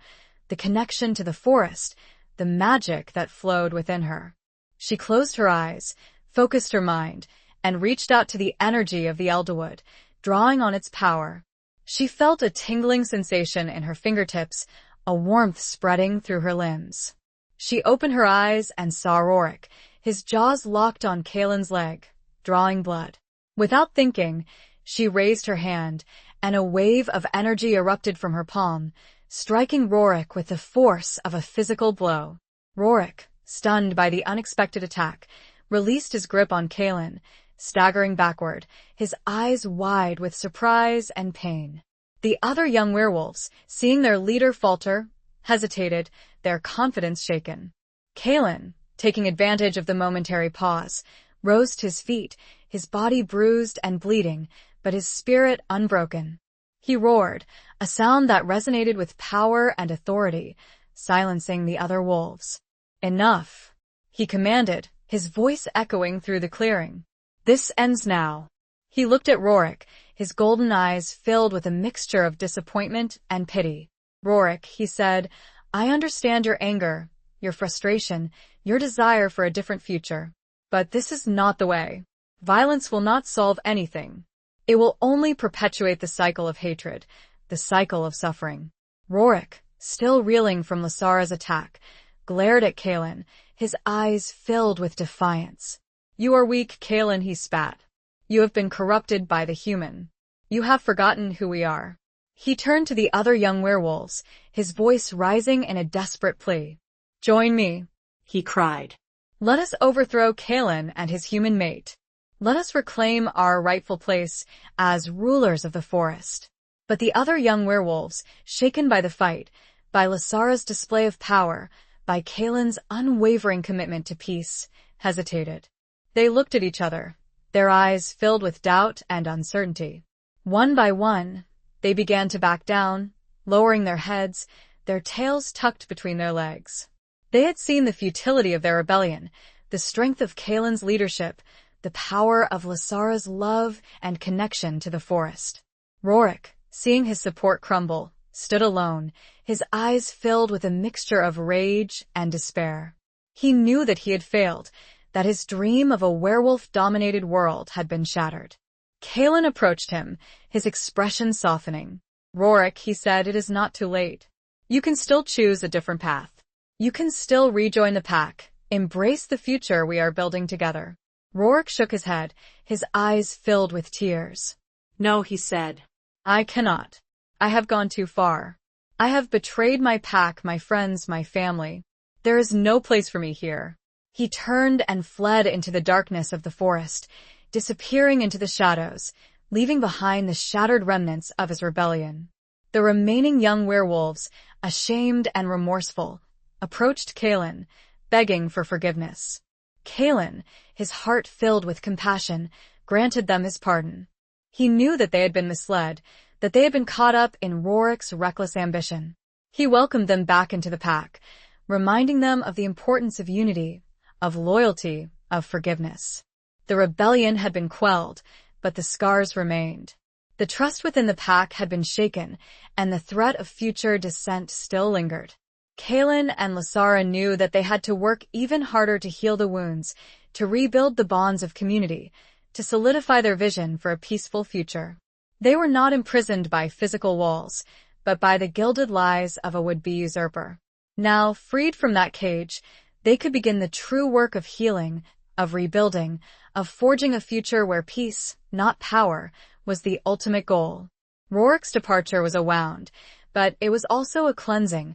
the connection to the forest, the magic that flowed within her. She closed her eyes, focused her mind, and reached out to the energy of the Elderwood, drawing on its power. She felt a tingling sensation in her fingertips, a warmth spreading through her limbs. She opened her eyes and saw Rorik, his jaws locked on Kaelin's leg, drawing blood. Without thinking, she raised her hand, and a wave of energy erupted from her palm, striking Rorik with the force of a physical blow. Rorik, stunned by the unexpected attack, released his grip on Kaelin, staggering backward, his eyes wide with surprise and pain. The other young werewolves, seeing their leader falter, hesitated, their confidence shaken. Kaelin, taking advantage of the momentary pause, rose to his feet, his body bruised and bleeding, but his spirit unbroken. He roared, a sound that resonated with power and authority, silencing the other wolves. "Enough," he commanded, his voice echoing through the clearing. "This ends now." He looked at Rorik, his golden eyes filled with a mixture of disappointment and pity. "Rorik," he said, "I understand your anger, your frustration, your desire for a different future. But this is not the way. Violence will not solve anything. It will only perpetuate the cycle of hatred, the cycle of suffering." Rorik, still reeling from Lysara's attack, glared at Kaelin, his eyes filled with defiance. "You are weak, Kaelin," he spat. "You have been corrupted by the human. You have forgotten who we are." He turned to the other young werewolves, his voice rising in a desperate plea. "Join me," he cried. "Let us overthrow Kaelin and his human mate. Let us reclaim our rightful place as rulers of the forest." But the other young werewolves, shaken by the fight, by Lysara's display of power, by Kaelin's unwavering commitment to peace, hesitated. They looked at each other, their eyes filled with doubt and uncertainty. One by one, they began to back down, lowering their heads, their tails tucked between their legs. They had seen the futility of their rebellion, the strength of Kaelin's leadership, the power of Lysara's love and connection to the forest. Rorik, seeing his support crumble, stood alone, his eyes filled with a mixture of rage and despair. He knew that he had failed, that his dream of a werewolf-dominated world had been shattered. Kaelin approached him, his expression softening. "Rorik," he said, "it is not too late. You can still choose a different path. You can still rejoin the pack, embrace the future we are building together." Rorik shook his head, his eyes filled with tears. "No," he said. "I cannot. I have gone too far. I have betrayed my pack, my friends, my family. There is no place for me here." He turned and fled into the darkness of the forest, disappearing into the shadows, leaving behind the shattered remnants of his rebellion. The remaining young werewolves, ashamed and remorseful, approached Kaelin, begging for forgiveness. Kaelin, his heart filled with compassion, granted them his pardon. He knew that they had been misled, that they had been caught up in Rorik's reckless ambition. He welcomed them back into the pack, reminding them of the importance of unity, of loyalty, of forgiveness. The rebellion had been quelled, but the scars remained. The trust within the pack had been shaken, and the threat of future dissent still lingered. Kaelin and Lysara knew that they had to work even harder to heal the wounds, to rebuild the bonds of community, to solidify their vision for a peaceful future. They were not imprisoned by physical walls, but by the gilded lies of a would-be usurper. Now, freed from that cage, they could begin the true work of healing, of rebuilding, of forging a future where peace, not power, was the ultimate goal. Rorik's departure was a wound, but it was also a cleansing,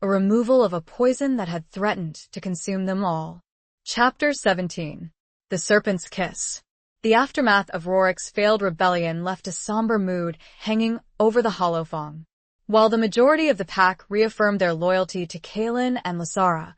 a removal of a poison that had threatened to consume them all. Chapter 17. The Serpent's Kiss. The aftermath of Rorik's failed rebellion left a somber mood hanging over the Hallowfang. While the majority of the pack reaffirmed their loyalty to Kaelin and Lysara,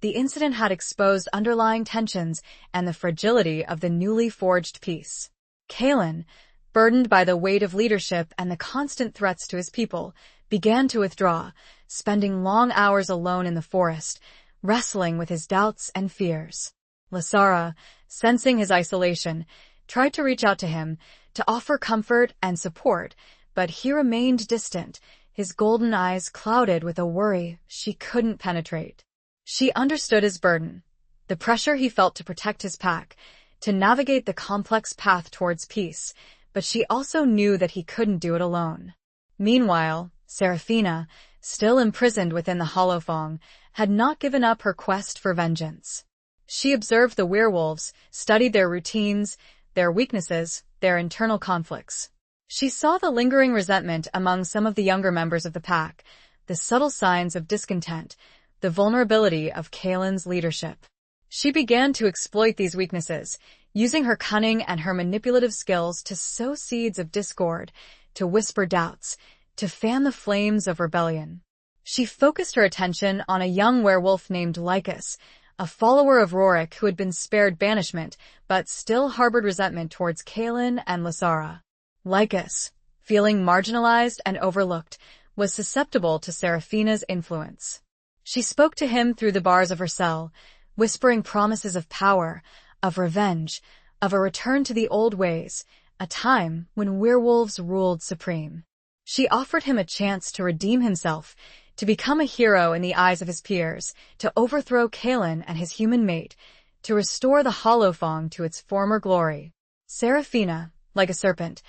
the incident had exposed underlying tensions and the fragility of the newly forged peace. Kaelin, burdened by the weight of leadership and the constant threats to his people, began to withdraw, spending long hours alone in the forest, wrestling with his doubts and fears. Lysara, sensing his isolation, tried to reach out to him, to offer comfort and support, but he remained distant, his golden eyes clouded with a worry she couldn't penetrate. She understood his burden, the pressure he felt to protect his pack, to navigate the complex path towards peace, but she also knew that he couldn't do it alone. Meanwhile, Seraphina, still imprisoned within the Hallowfang, had not given up her quest for vengeance. She observed the werewolves, studied their routines, their weaknesses, their internal conflicts. She saw the lingering resentment among some of the younger members of the pack, the subtle signs of discontent, the vulnerability of Kaelin's leadership. She began to exploit these weaknesses, using her cunning and her manipulative skills to sow seeds of discord, to whisper doubts, to fan the flames of rebellion. She focused her attention on a young werewolf named Lycus, a follower of Rorik who had been spared banishment, but still harbored resentment towards Kaelin and Lysara. Lycus, feeling marginalized and overlooked, was susceptible to Seraphina's influence. She spoke to him through the bars of her cell, whispering promises of power, of revenge, of a return to the old ways, a time when werewolves ruled supreme. She offered him a chance to redeem himself, to become a hero in the eyes of his peers, to overthrow Kaelin and his human mate, to restore the Hallowfang to its former glory. Seraphina, like a serpent,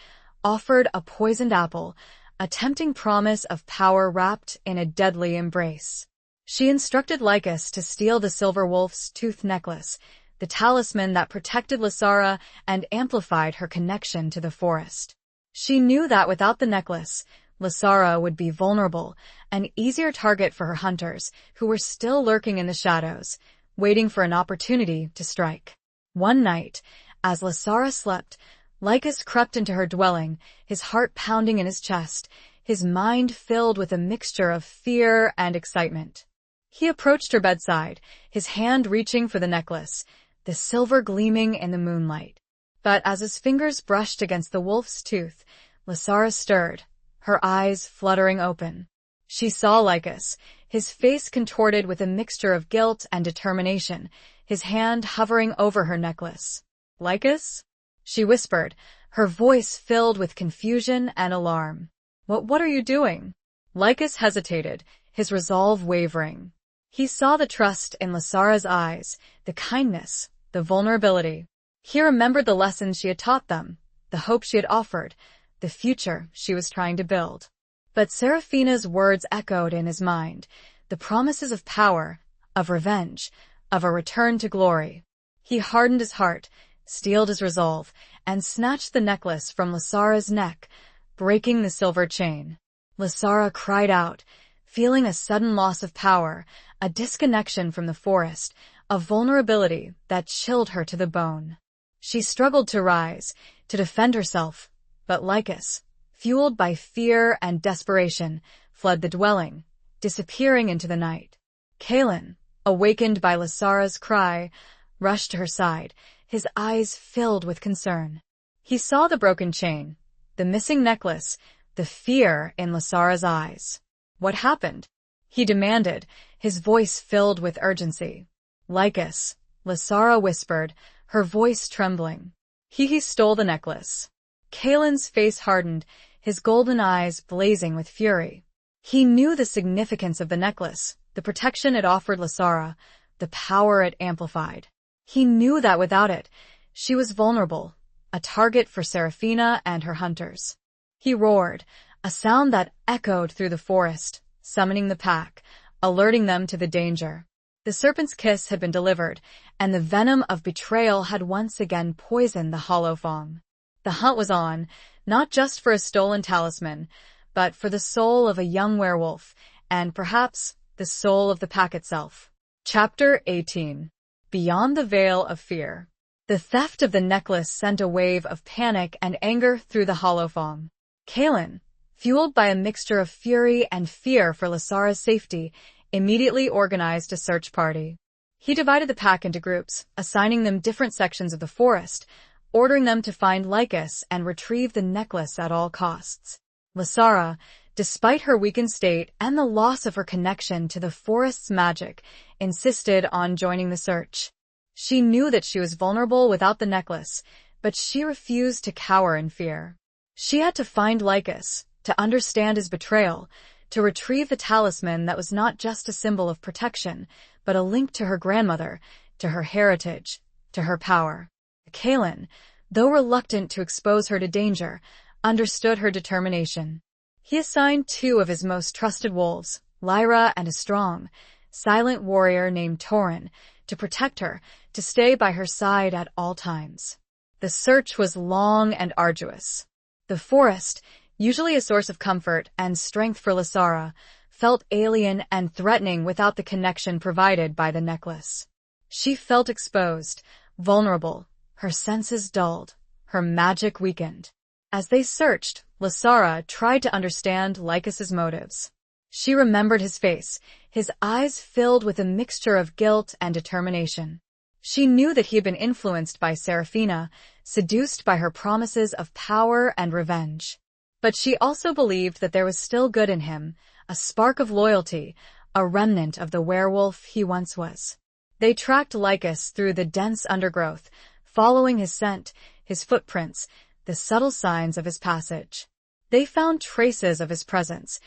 offered a poisoned apple, a tempting promise of power wrapped in a deadly embrace. She instructed Lycus to steal the silver wolf's tooth necklace, the talisman that protected Lysara and amplified her connection to the forest. She knew that without the necklace, Lysara would be vulnerable, an easier target for her hunters, who were still lurking in the shadows, waiting for an opportunity to strike. One night, as Lysara slept, Lycus crept into her dwelling, his heart pounding in his chest, his mind filled with a mixture of fear and excitement. He approached her bedside, his hand reaching for the necklace, the silver gleaming in the moonlight. But as his fingers brushed against the wolf's tooth, Lysara stirred, her eyes fluttering open. She saw Lycus, his face contorted with a mixture of guilt and determination, his hand hovering over her necklace. "Lycus?" she whispered, her voice filled with confusion and alarm. What are you doing?" Lycus hesitated, his resolve wavering. He saw the trust in Lysara's eyes, the kindness, the vulnerability. He remembered the lessons she had taught them, the hope she had offered, the future she was trying to build. But Seraphina's words echoed in his mind, the promises of power, of revenge, of a return to glory. He hardened his heart, steeled his resolve, and snatched the necklace from Lysara's neck, breaking the silver chain. Lysara cried out, feeling a sudden loss of power, a disconnection from the forest, a vulnerability that chilled her to the bone. She struggled to rise, to defend herself, but Lycus, fueled by fear and desperation, fled the dwelling, disappearing into the night. Kaelin, awakened by Lysara's cry, rushed to her side, his eyes filled with concern. He saw the broken chain, the missing necklace, the fear in Lysara's eyes. "What happened?" he demanded, his voice filled with urgency. "Lycus," Lysara whispered, her voice trembling. He stole the necklace. Kalen's face hardened, his golden eyes blazing with fury. He knew the significance of the necklace, the protection it offered Lasara, the power it amplified. He knew that without it, she was vulnerable, a target for Seraphina and her hunters. He roared, a sound that echoed through the forest, summoning the pack, alerting them to the danger. The serpent's kiss had been delivered, and the venom of betrayal had once again poisoned the hollow fang. The hunt was on, not just for a stolen talisman, but for the soul of a young werewolf, and perhaps the soul of the pack itself. Chapter 18. Beyond the Veil of Fear. The theft of the necklace sent a wave of panic and anger through the hollow fang. Kalen, fueled by a mixture of fury and fear for Lasara's safety, immediately organized a search party. He divided the pack into groups, assigning them different sections of the forest, ordering them to find Lycus and retrieve the necklace at all costs. Lasara, despite her weakened state and the loss of her connection to the forest's magic, insisted on joining the search. She knew that she was vulnerable without the necklace, but she refused to cower in fear. She had to find Lycus, to understand his betrayal, to retrieve the talisman that was not just a symbol of protection, but a link to her grandmother, to her heritage, to her power. Kalen, though reluctant to expose her to danger, understood her determination. He assigned 2 of his most trusted wolves, Lyra and a strong, silent warrior named Torin, to protect her, to stay by her side at all times. The search was long and arduous. The forest, usually a source of comfort and strength for Lasara, felt alien and threatening without the connection provided by the necklace. She felt exposed, vulnerable, her senses dulled, her magic weakened. As they searched, Lasara tried to understand Lycus's motives. She remembered his face, his eyes filled with a mixture of guilt and determination. She knew that he had been influenced by Seraphina, seduced by her promises of power and revenge. But she also believed that there was still good in him, a spark of loyalty, a remnant of the werewolf he once was. They tracked Lycus through the dense undergrowth, following his scent, his footprints, the subtle signs of his passage. They found traces of his presence,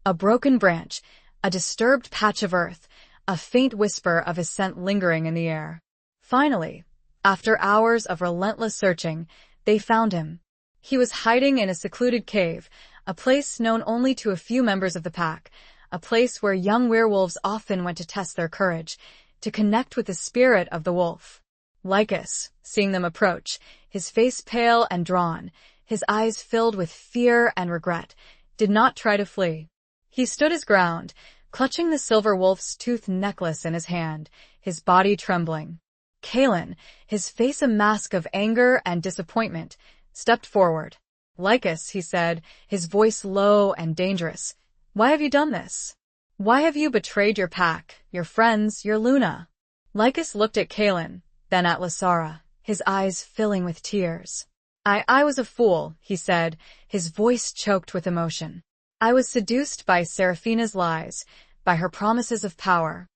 a broken branch, a disturbed patch of earth, a faint whisper of his scent lingering in the air. Finally, after hours of relentless searching, they found him. He was hiding in a secluded cave, a place known only to a few members of the pack, a place where young werewolves often went to test their courage, to connect with the spirit of the wolf. Lycus, seeing them approach, his face pale and drawn, his eyes filled with fear and regret, did not try to flee. He stood his ground, clutching the silver wolf's tooth necklace in his hand, his body trembling. Kalen, his face a mask of anger and disappointment, stepped forward. Lycus, he said, his voice low and dangerous, why have you done this? Why have you betrayed your pack, your friends, your Luna? Lycus looked at Kalen, then at Lasara, his eyes filling with tears. I was a fool, he said, his voice choked with emotion. I was seduced by Seraphina's lies, by her promises of power.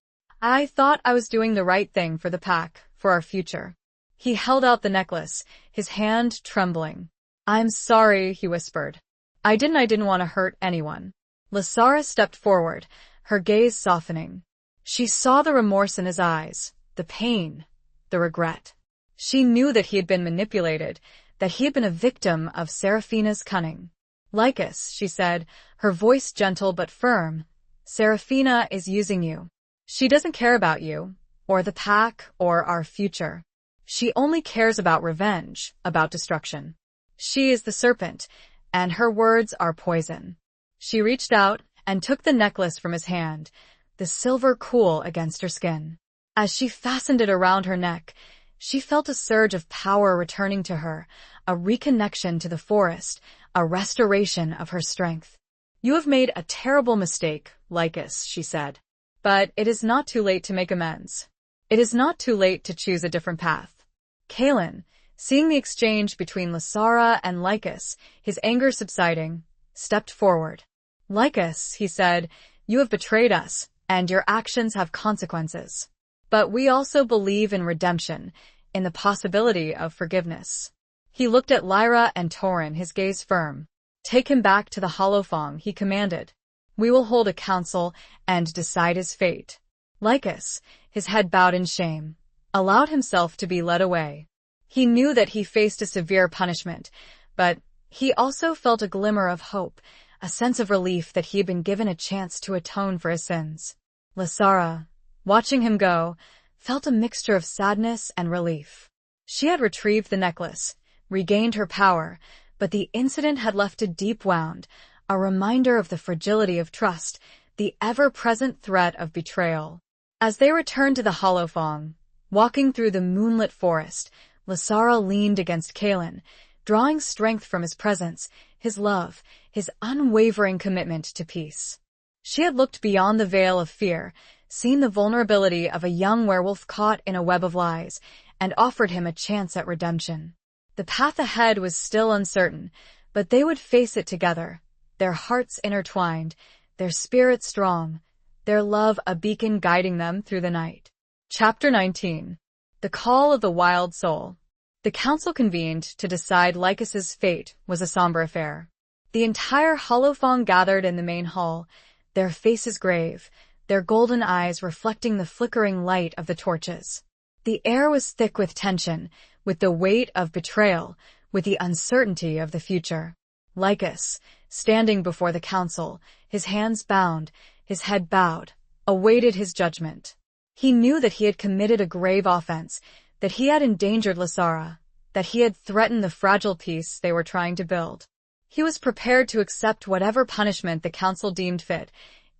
I thought I was doing the right thing for the pack, for our future. He held out the necklace, his hand trembling. I'm sorry, he whispered. I didn't want to hurt anyone. Lasara stepped forward, her gaze softening. She saw the remorse in his eyes, the pain, the regret. She knew that he had been manipulated, that he had been a victim of Seraphina's cunning. Lycus, she said, her voice gentle but firm, Seraphina is using you. She doesn't care about you, or the pack, or our future. She only cares about revenge, about destruction. She is the serpent, and her words are poison. She reached out and took the necklace from his hand, the silver cool against her skin. As she fastened it around her neck, she felt a surge of power returning to her, a reconnection to the forest, a restoration of her strength. You have made a terrible mistake, Lycus, she said. But it is not too late to make amends. It is not too late to choose a different path. Kalen, seeing the exchange between Lasara and Lycus, his anger subsiding, stepped forward. Lycus, he said, you have betrayed us, and your actions have consequences. But we also believe in redemption, in the possibility of forgiveness. He looked at Lyra and Torin, his gaze firm. "Take him back to the Holofong," he commanded. "We will hold a council and decide his fate." Lycus, his head bowed in shame, allowed himself to be led away. He knew that he faced a severe punishment, but he also felt a glimmer of hope, a sense of relief that he had been given a chance to atone for his sins. Lysara, watching him go, felt a mixture of sadness and relief. She had retrieved the necklace, regained her power, but the incident had left a deep wound, a reminder of the fragility of trust, the ever-present threat of betrayal. As they returned to the Holofong, walking through the moonlit forest, Lysara leaned against Kaelin, drawing strength from his presence, his love, his unwavering commitment to peace. She had looked beyond the veil of fear, seen the vulnerability of a young werewolf caught in a web of lies, and offered him a chance at redemption. The path ahead was still uncertain, but they would face it together, their hearts intertwined, their spirits strong, their love a beacon guiding them through the night. Chapter 19. The Call of the Wild Soul. The council convened to decide Lycus's fate was a somber affair. The entire Holofong gathered in the main hall, their faces grave, their golden eyes reflecting the flickering light of the torches. The air was thick with tension, with the weight of betrayal, with the uncertainty of the future. Lycus, standing before the council, his hands bound, his head bowed, awaited his judgment. He knew that he had committed a grave offense, that he had endangered Lysara, that he had threatened the fragile peace they were trying to build. He was prepared to accept whatever punishment the council deemed fit,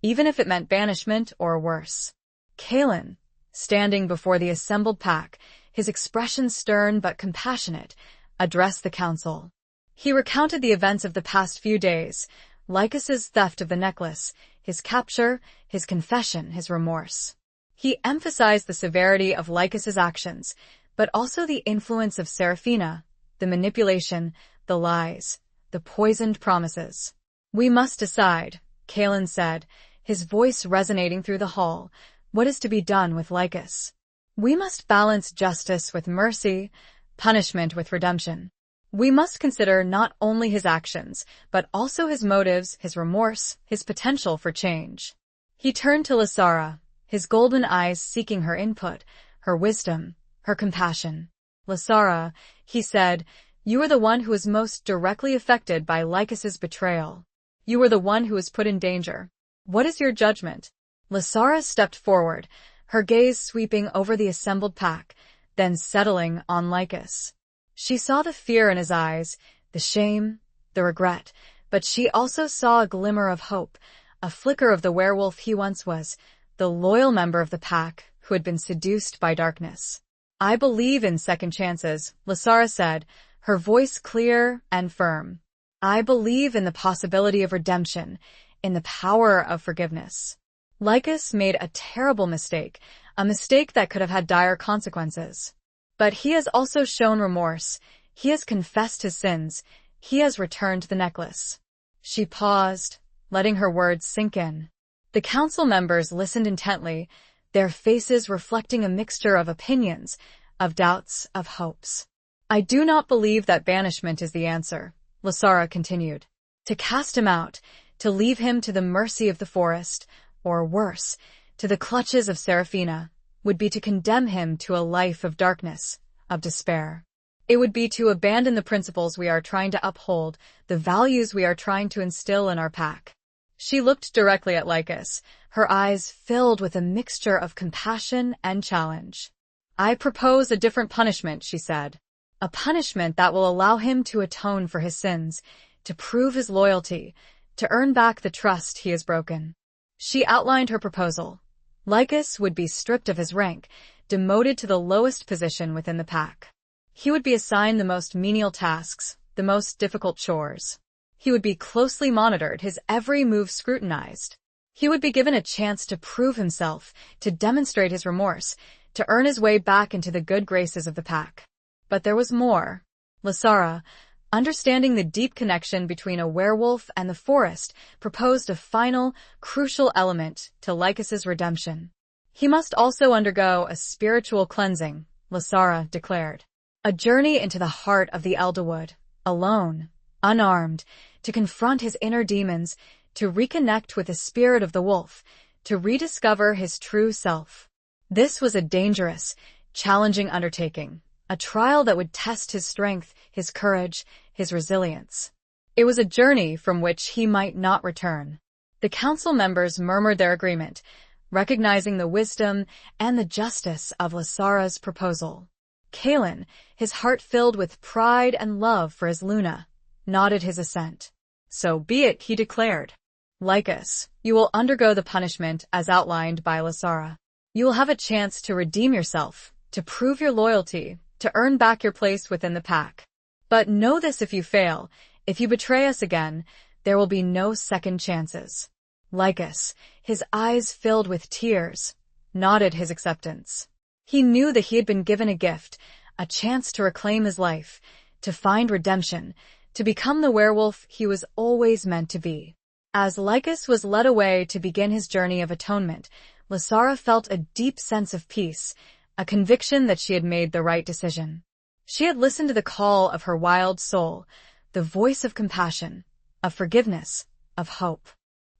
even if it meant banishment or worse. Kaelin, standing before the assembled pack, his expression stern but compassionate, addressed the council. He recounted the events of the past few days, Lycus's theft of the necklace, his capture, his confession, his remorse. He emphasized the severity of Lycus's actions, but also the influence of Seraphina, the manipulation, the lies, the poisoned promises. "We must decide," Kaelin said, his voice resonating through the hall, "what is to be done with Lycus. We must balance justice with mercy, punishment with redemption. We must consider not only his actions, but also his motives, his remorse, his potential for change." He turned to Lysara, his golden eyes seeking her input, her wisdom, her compassion. "Lysara," he said, "you are the one who was most directly affected by Lycus's betrayal. You were the one who was put in danger. What is your judgment?" Lysara stepped forward, her gaze sweeping over the assembled pack, then settling on Lycus. She saw the fear in his eyes, the shame, the regret, but she also saw a glimmer of hope, a flicker of the werewolf he once was, the loyal member of the pack who had been seduced by darkness. "I believe in second chances," Lysara said, her voice clear and firm. "I believe in the possibility of redemption, in the power of forgiveness. Lycus made a terrible mistake, a mistake that could have had dire consequences. But he has also shown remorse, he has confessed his sins, he has returned the necklace." She paused, letting her words sink in. The council members listened intently, their faces reflecting a mixture of opinions, of doubts, of hopes. "I do not believe that banishment is the answer," Lysara continued. "To cast him out, to leave him to the mercy of the forest, or worse, to the clutches of Seraphina, would be to condemn him to a life of darkness, of despair. It would be to abandon the principles we are trying to uphold, the values we are trying to instill in our pack." She looked directly at Lycus, her eyes filled with a mixture of compassion and challenge. "I propose a different punishment," she said. "A punishment that will allow him to atone for his sins, to prove his loyalty, to earn back the trust he has broken." She outlined her proposal. Lycus would be stripped of his rank, demoted to the lowest position within the pack. He would be assigned the most menial tasks, the most difficult chores. He would be closely monitored, his every move scrutinized. He would be given a chance to prove himself, to demonstrate his remorse, to earn his way back into the good graces of the pack. But there was more. Lysara, understanding the deep connection between a werewolf and the forest, proposed a final, crucial element to Lycus's redemption. He must also undergo a spiritual cleansing, Lysara declared. A journey into the heart of the Elderwood, alone, unarmed, to confront his inner demons, to reconnect with the spirit of the wolf, to rediscover his true self. This was a dangerous, challenging undertaking, a trial that would test his strength, his courage, his resilience. It was a journey from which he might not return. The council members murmured their agreement, recognizing the wisdom and the justice of Lysara's proposal. Kalen, his heart filled with pride and love for his Luna, nodded his assent. So be it, he declared. Lycus, you will undergo the punishment as outlined by Lysara. You will have a chance to redeem yourself, to prove your loyalty, to earn back your place within the pack. But know this: if you fail, if you betray us again, there will be no second chances. Lycus, his eyes filled with tears, nodded his acceptance. He knew that he had been given a gift, a chance to reclaim his life, to find redemption, to become the werewolf he was always meant to be. As Lycus was led away to begin his journey of atonement, Lysara felt a deep sense of peace, a conviction that she had made the right decision. She had listened to the call of her wild soul, the voice of compassion, of forgiveness, of hope.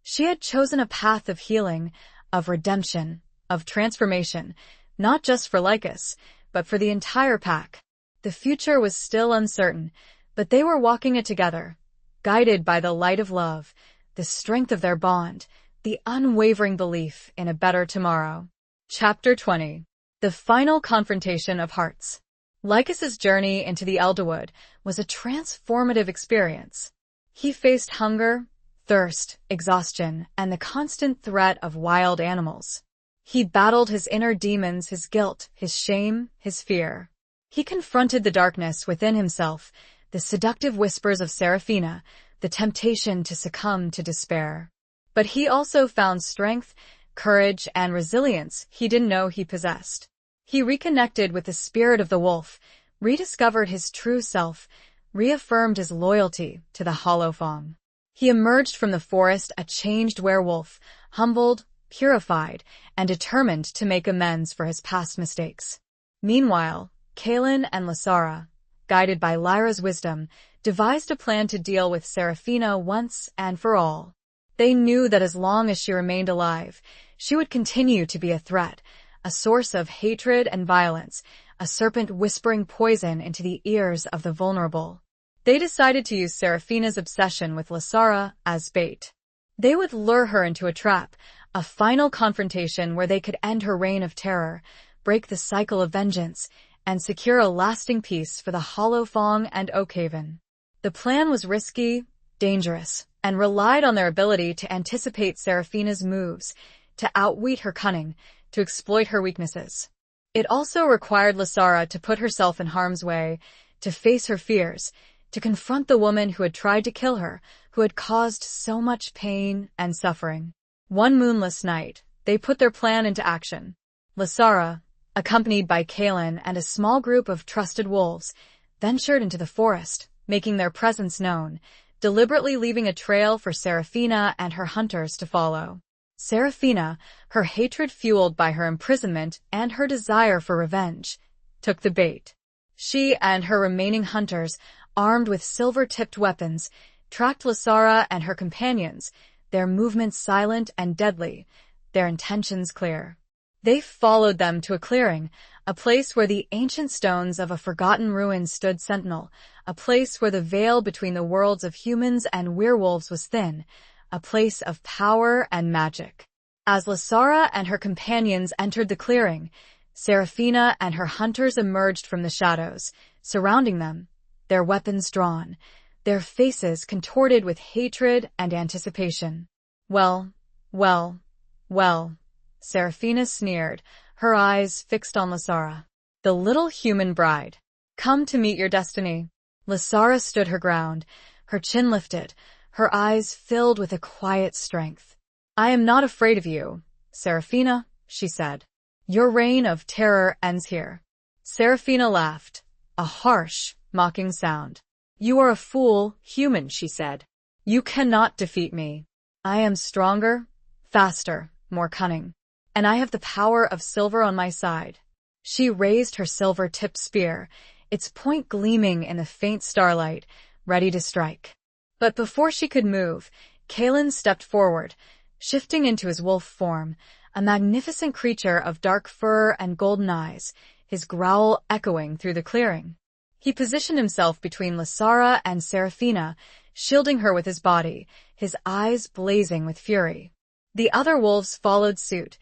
She had chosen a path of healing, of redemption, of transformation, not just for Lycus, but for the entire pack. The future was still uncertain, but they were walking it together, guided by the light of love, the strength of their bond, the unwavering belief in a better tomorrow. Chapter 20. The Final Confrontation of Hearts. Lycus's journey into the Elderwood was a transformative experience. He faced hunger, thirst, exhaustion, and the constant threat of wild animals. He battled his inner demons, his guilt, his shame, his fear. He confronted the darkness within himself, the seductive whispers of Seraphina, the temptation to succumb to despair. But he also found strength, courage, and resilience he didn't know he possessed. He reconnected with the spirit of the wolf, rediscovered his true self, reaffirmed his loyalty to the Hollow Fong. He emerged from the forest a changed werewolf, humbled, purified, and determined to make amends for his past mistakes. Meanwhile, Kalen and Lysara, guided by Lyra's wisdom, devised a plan to deal with Seraphina once and for all. They knew that as long as she remained alive, she would continue to be a threat, a source of hatred and violence, a serpent whispering poison into the ears of the vulnerable. They decided to use Seraphina's obsession with Lysara as bait. They would lure her into a trap, a final confrontation where they could end her reign of terror, break the cycle of vengeance, and secure a lasting peace for the Hollow Fong and Oakhaven. The plan was risky, dangerous, and relied on their ability to anticipate Seraphina's moves, to outwit her cunning, to exploit her weaknesses. It also required Lysara to put herself in harm's way, to face her fears, to confront the woman who had tried to kill her, who had caused so much pain and suffering. One moonless night, they put their plan into action. Lysara, accompanied by Kalen and a small group of trusted wolves, ventured into the forest, making their presence known, deliberately leaving a trail for Seraphina and her hunters to follow. Seraphina, her hatred fueled by her imprisonment and her desire for revenge, took the bait. She and her remaining hunters, armed with silver-tipped weapons, tracked Lysara and her companions, their movements silent and deadly, their intentions clear. They followed them to a clearing, a place where the ancient stones of a forgotten ruin stood sentinel, a place where the veil between the worlds of humans and werewolves was thin, a place of power and magic. As Lysara and her companions entered the clearing, Seraphina and her hunters emerged from the shadows, surrounding them, their weapons drawn, their faces contorted with hatred and anticipation. Well, Seraphina sneered, her eyes fixed on Lysara. The little human bride. Come to meet your destiny. Lysara stood her ground, her chin lifted, her eyes filled with a quiet strength. I am not afraid of you, Seraphina, she said. Your reign of terror ends here. Seraphina laughed, a harsh, mocking sound. You are a fool, human, she said. You cannot defeat me. I am stronger, faster, more cunning. And I have the power of silver on my side. She raised her silver-tipped spear, its point gleaming in the faint starlight, ready to strike. But before she could move, Kalen stepped forward, shifting into his wolf form, a magnificent creature of dark fur and golden eyes, his growl echoing through the clearing. He positioned himself between Lysara and Seraphina, shielding her with his body, his eyes blazing with fury. The other wolves followed suit,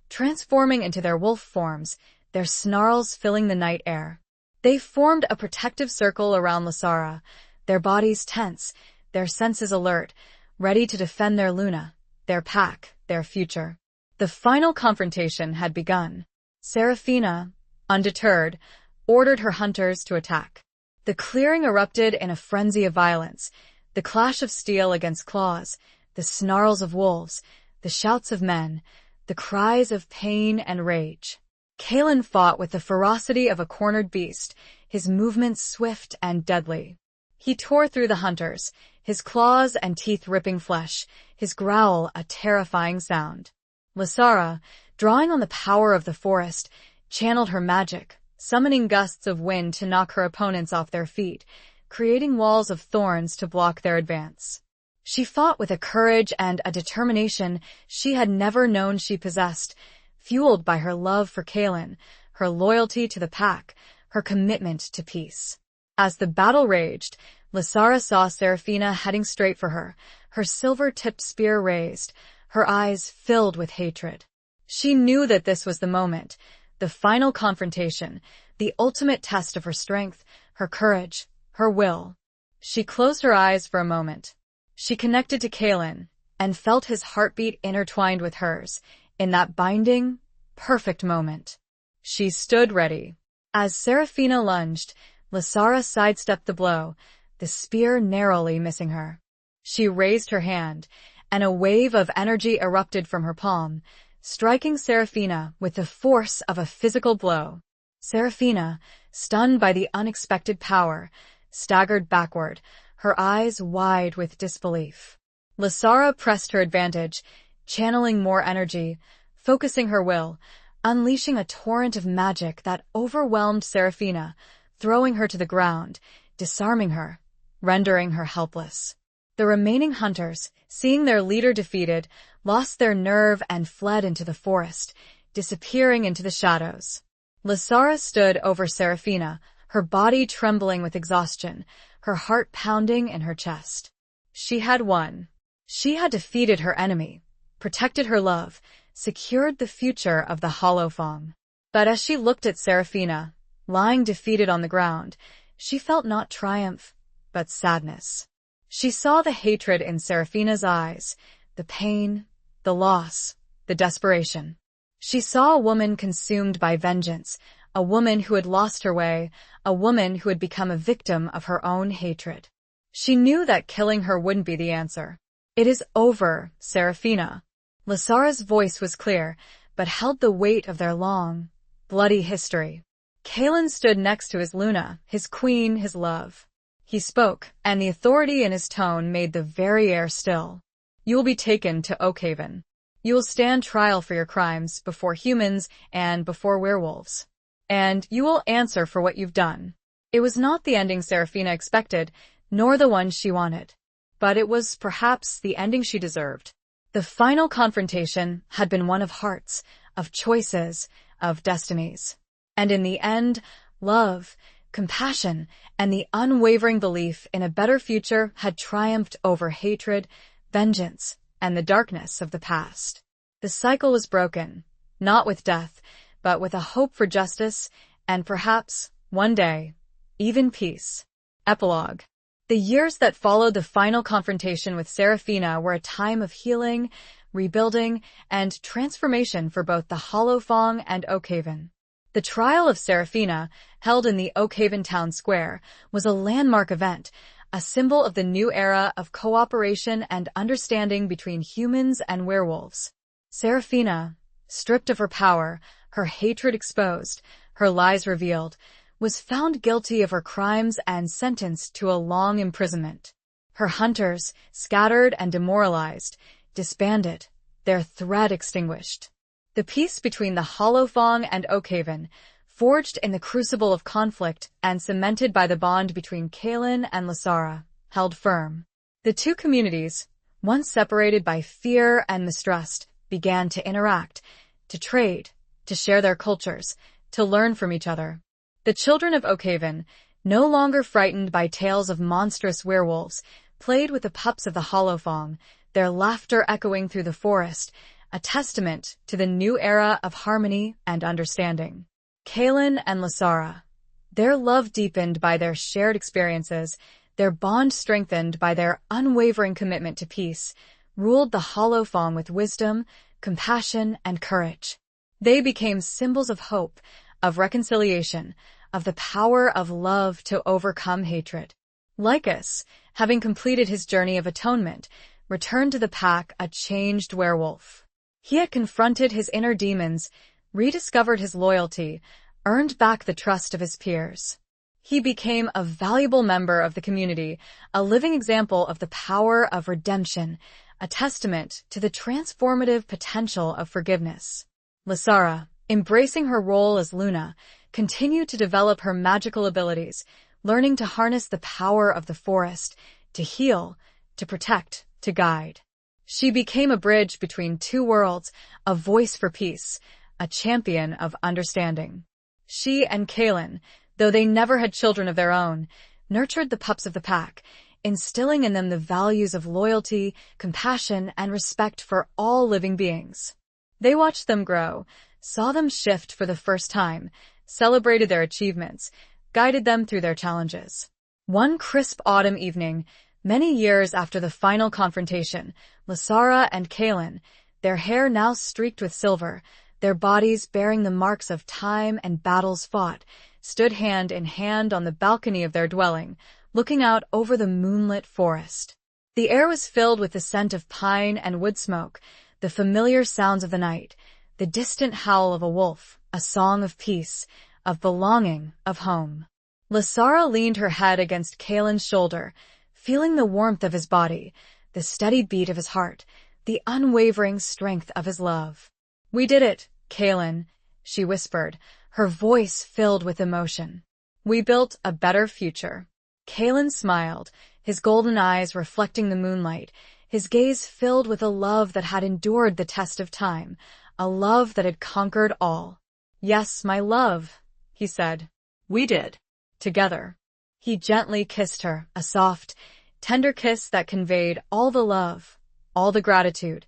transforming into their wolf forms, their snarls filling the night air. They formed a protective circle around Lysara, their bodies tense, their senses alert, ready to defend their Luna, their pack, their future. The final confrontation had begun. Seraphina, undeterred, ordered her hunters to attack. The clearing erupted in a frenzy of violence, the clash of steel against claws, the snarls of wolves, the shouts of men, the cries of pain and rage. Kalen fought with the ferocity of a cornered beast, his movements swift and deadly. He tore through the hunters, his claws and teeth ripping flesh, his growl a terrifying sound. Lysara, drawing on the power of the forest, channeled her magic, summoning gusts of wind to knock her opponents off their feet, creating walls of thorns to block their advance. She fought with a courage and a determination she had never known she possessed, fueled by her love for Kalen, her loyalty to the pack, her commitment to peace. As the battle raged, Lysara saw Seraphina heading straight for her, her silver-tipped spear raised, her eyes filled with hatred. She knew that this was the moment, the final confrontation, the ultimate test of her strength, her courage, her will. She closed her eyes for a moment. She connected to Kalen and felt his heartbeat intertwined with hers in that binding, perfect moment. She stood ready. As Seraphina lunged, Lysara sidestepped the blow, the spear narrowly missing her. She raised her hand, and a wave of energy erupted from her palm, striking Seraphina with the force of a physical blow. Seraphina, stunned by the unexpected power, staggered backward, her eyes wide with disbelief. Lysara pressed her advantage, channeling more energy, focusing her will, unleashing a torrent of magic that overwhelmed Seraphina, throwing her to the ground, disarming her, rendering her helpless. The remaining hunters, seeing their leader defeated, lost their nerve and fled into the forest, disappearing into the shadows. Lysara stood over Seraphina, her body trembling with exhaustion, her heart pounding in her chest. She had won. She had defeated her enemy, protected her love, secured the future of the Hollow Fang. But as she looked at Seraphina, lying defeated on the ground, she felt not triumph, but sadness. She saw the hatred in Seraphina's eyes, the pain, the loss, the desperation. She saw a woman consumed by vengeance, a woman who had lost her way, a woman who had become a victim of her own hatred. She knew that killing her wouldn't be the answer. "It is over, Seraphina." Lysara's voice was clear, but held the weight of their long, bloody history. Kalen stood next to his Luna, his queen, his love. He spoke, and the authority in his tone made the very air still. "You will be taken to Oakhaven. You will stand trial for your crimes before humans and before werewolves. And you will answer for what you've done." It was not the ending Seraphina expected, nor the one she wanted. But it was perhaps the ending she deserved. The final confrontation had been one of hearts, of choices, of destinies. And in the end, love, compassion, and the unwavering belief in a better future had triumphed over hatred, vengeance, and the darkness of the past. The cycle was broken, not with death, but with a hope for justice, and perhaps, one day, even peace. Epilogue. The years that followed the final confrontation with Seraphina were a time of healing, rebuilding, and transformation for both the Hollow Fang and Oakhaven. The trial of Seraphina, held in the Oakhaven town square, was a landmark event, a symbol of the new era of cooperation and understanding between humans and werewolves. Seraphina, stripped of her power, her hatred exposed, her lies revealed, was found guilty of her crimes and sentenced to a long imprisonment. Her hunters, scattered and demoralized, disbanded, their thread extinguished. The peace between the Hollow Fang and Oakhaven, forged in the crucible of conflict and cemented by the bond between Kaelin and Lysara, held firm. The two communities, once separated by fear and mistrust, began to interact, to trade, to share their cultures, to learn from each other. The children of Oakhaven, no longer frightened by tales of monstrous werewolves, played with the pups of the Hollowfang, their laughter echoing through the forest, a testament to the new era of harmony and understanding. Kaelin and Lysara, their love deepened by their shared experiences, their bond strengthened by their unwavering commitment to peace, ruled the Hollowfang with wisdom, compassion, and courage. They became symbols of hope, of reconciliation, of the power of love to overcome hatred. Lycus, having completed his journey of atonement, returned to the pack a changed werewolf. He had confronted his inner demons, rediscovered his loyalty, earned back the trust of his peers. He became a valuable member of the community, a living example of the power of redemption, a testament to the transformative potential of forgiveness. Lysara, embracing her role as Luna, continued to develop her magical abilities, learning to harness the power of the forest, to heal, to protect, to guide. She became a bridge between two worlds, a voice for peace, a champion of understanding. She and Kaelin, though they never had children of their own, nurtured the pups of the pack, instilling in them the values of loyalty, compassion, and respect for all living beings. They watched them grow, saw them shift for the first time, celebrated their achievements, guided them through their challenges. One crisp autumn evening, many years after the final confrontation, Lysara and Kaelin, their hair now streaked with silver, their bodies bearing the marks of time and battles fought, stood hand in hand on the balcony of their dwelling, looking out over the moonlit forest. The air was filled with the scent of pine and wood smoke, the familiar sounds of the night, the distant howl of a wolf, a song of peace, of belonging, of home. Lysara leaned her head against Kaelin's shoulder, feeling the warmth of his body, the steady beat of his heart, the unwavering strength of his love. "We did it, Kaelin," she whispered, her voice filled with emotion. "We built a better future." Kaelin smiled, his golden eyes reflecting the moonlight, his gaze filled with a love that had endured the test of time, a love that had conquered all. "Yes, my love," he said. "We did. Together." He gently kissed her, a soft, tender kiss that conveyed all the love, all the gratitude,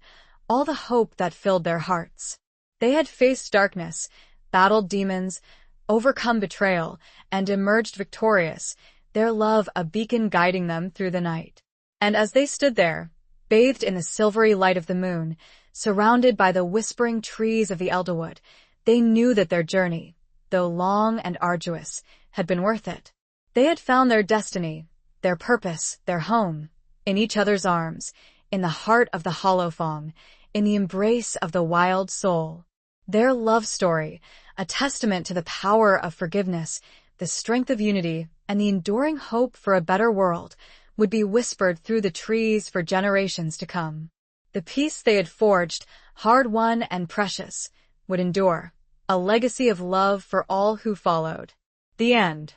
all the hope that filled their hearts. They had faced darkness, battled demons, overcome betrayal, and emerged victorious, their love a beacon guiding them through the night. And as they stood there, bathed in the silvery light of the moon, surrounded by the whispering trees of the Elderwood, they knew that their journey, though long and arduous, had been worth it. They had found their destiny, their purpose, their home, in each other's arms, in the heart of the Hollowfang, in the embrace of the wild soul. Their love story, a testament to the power of forgiveness, the strength of unity, and the enduring hope for a better world, would be whispered through the trees for generations to come. The peace they had forged, hard-won and precious, would endure, a legacy of love for all who followed. The end.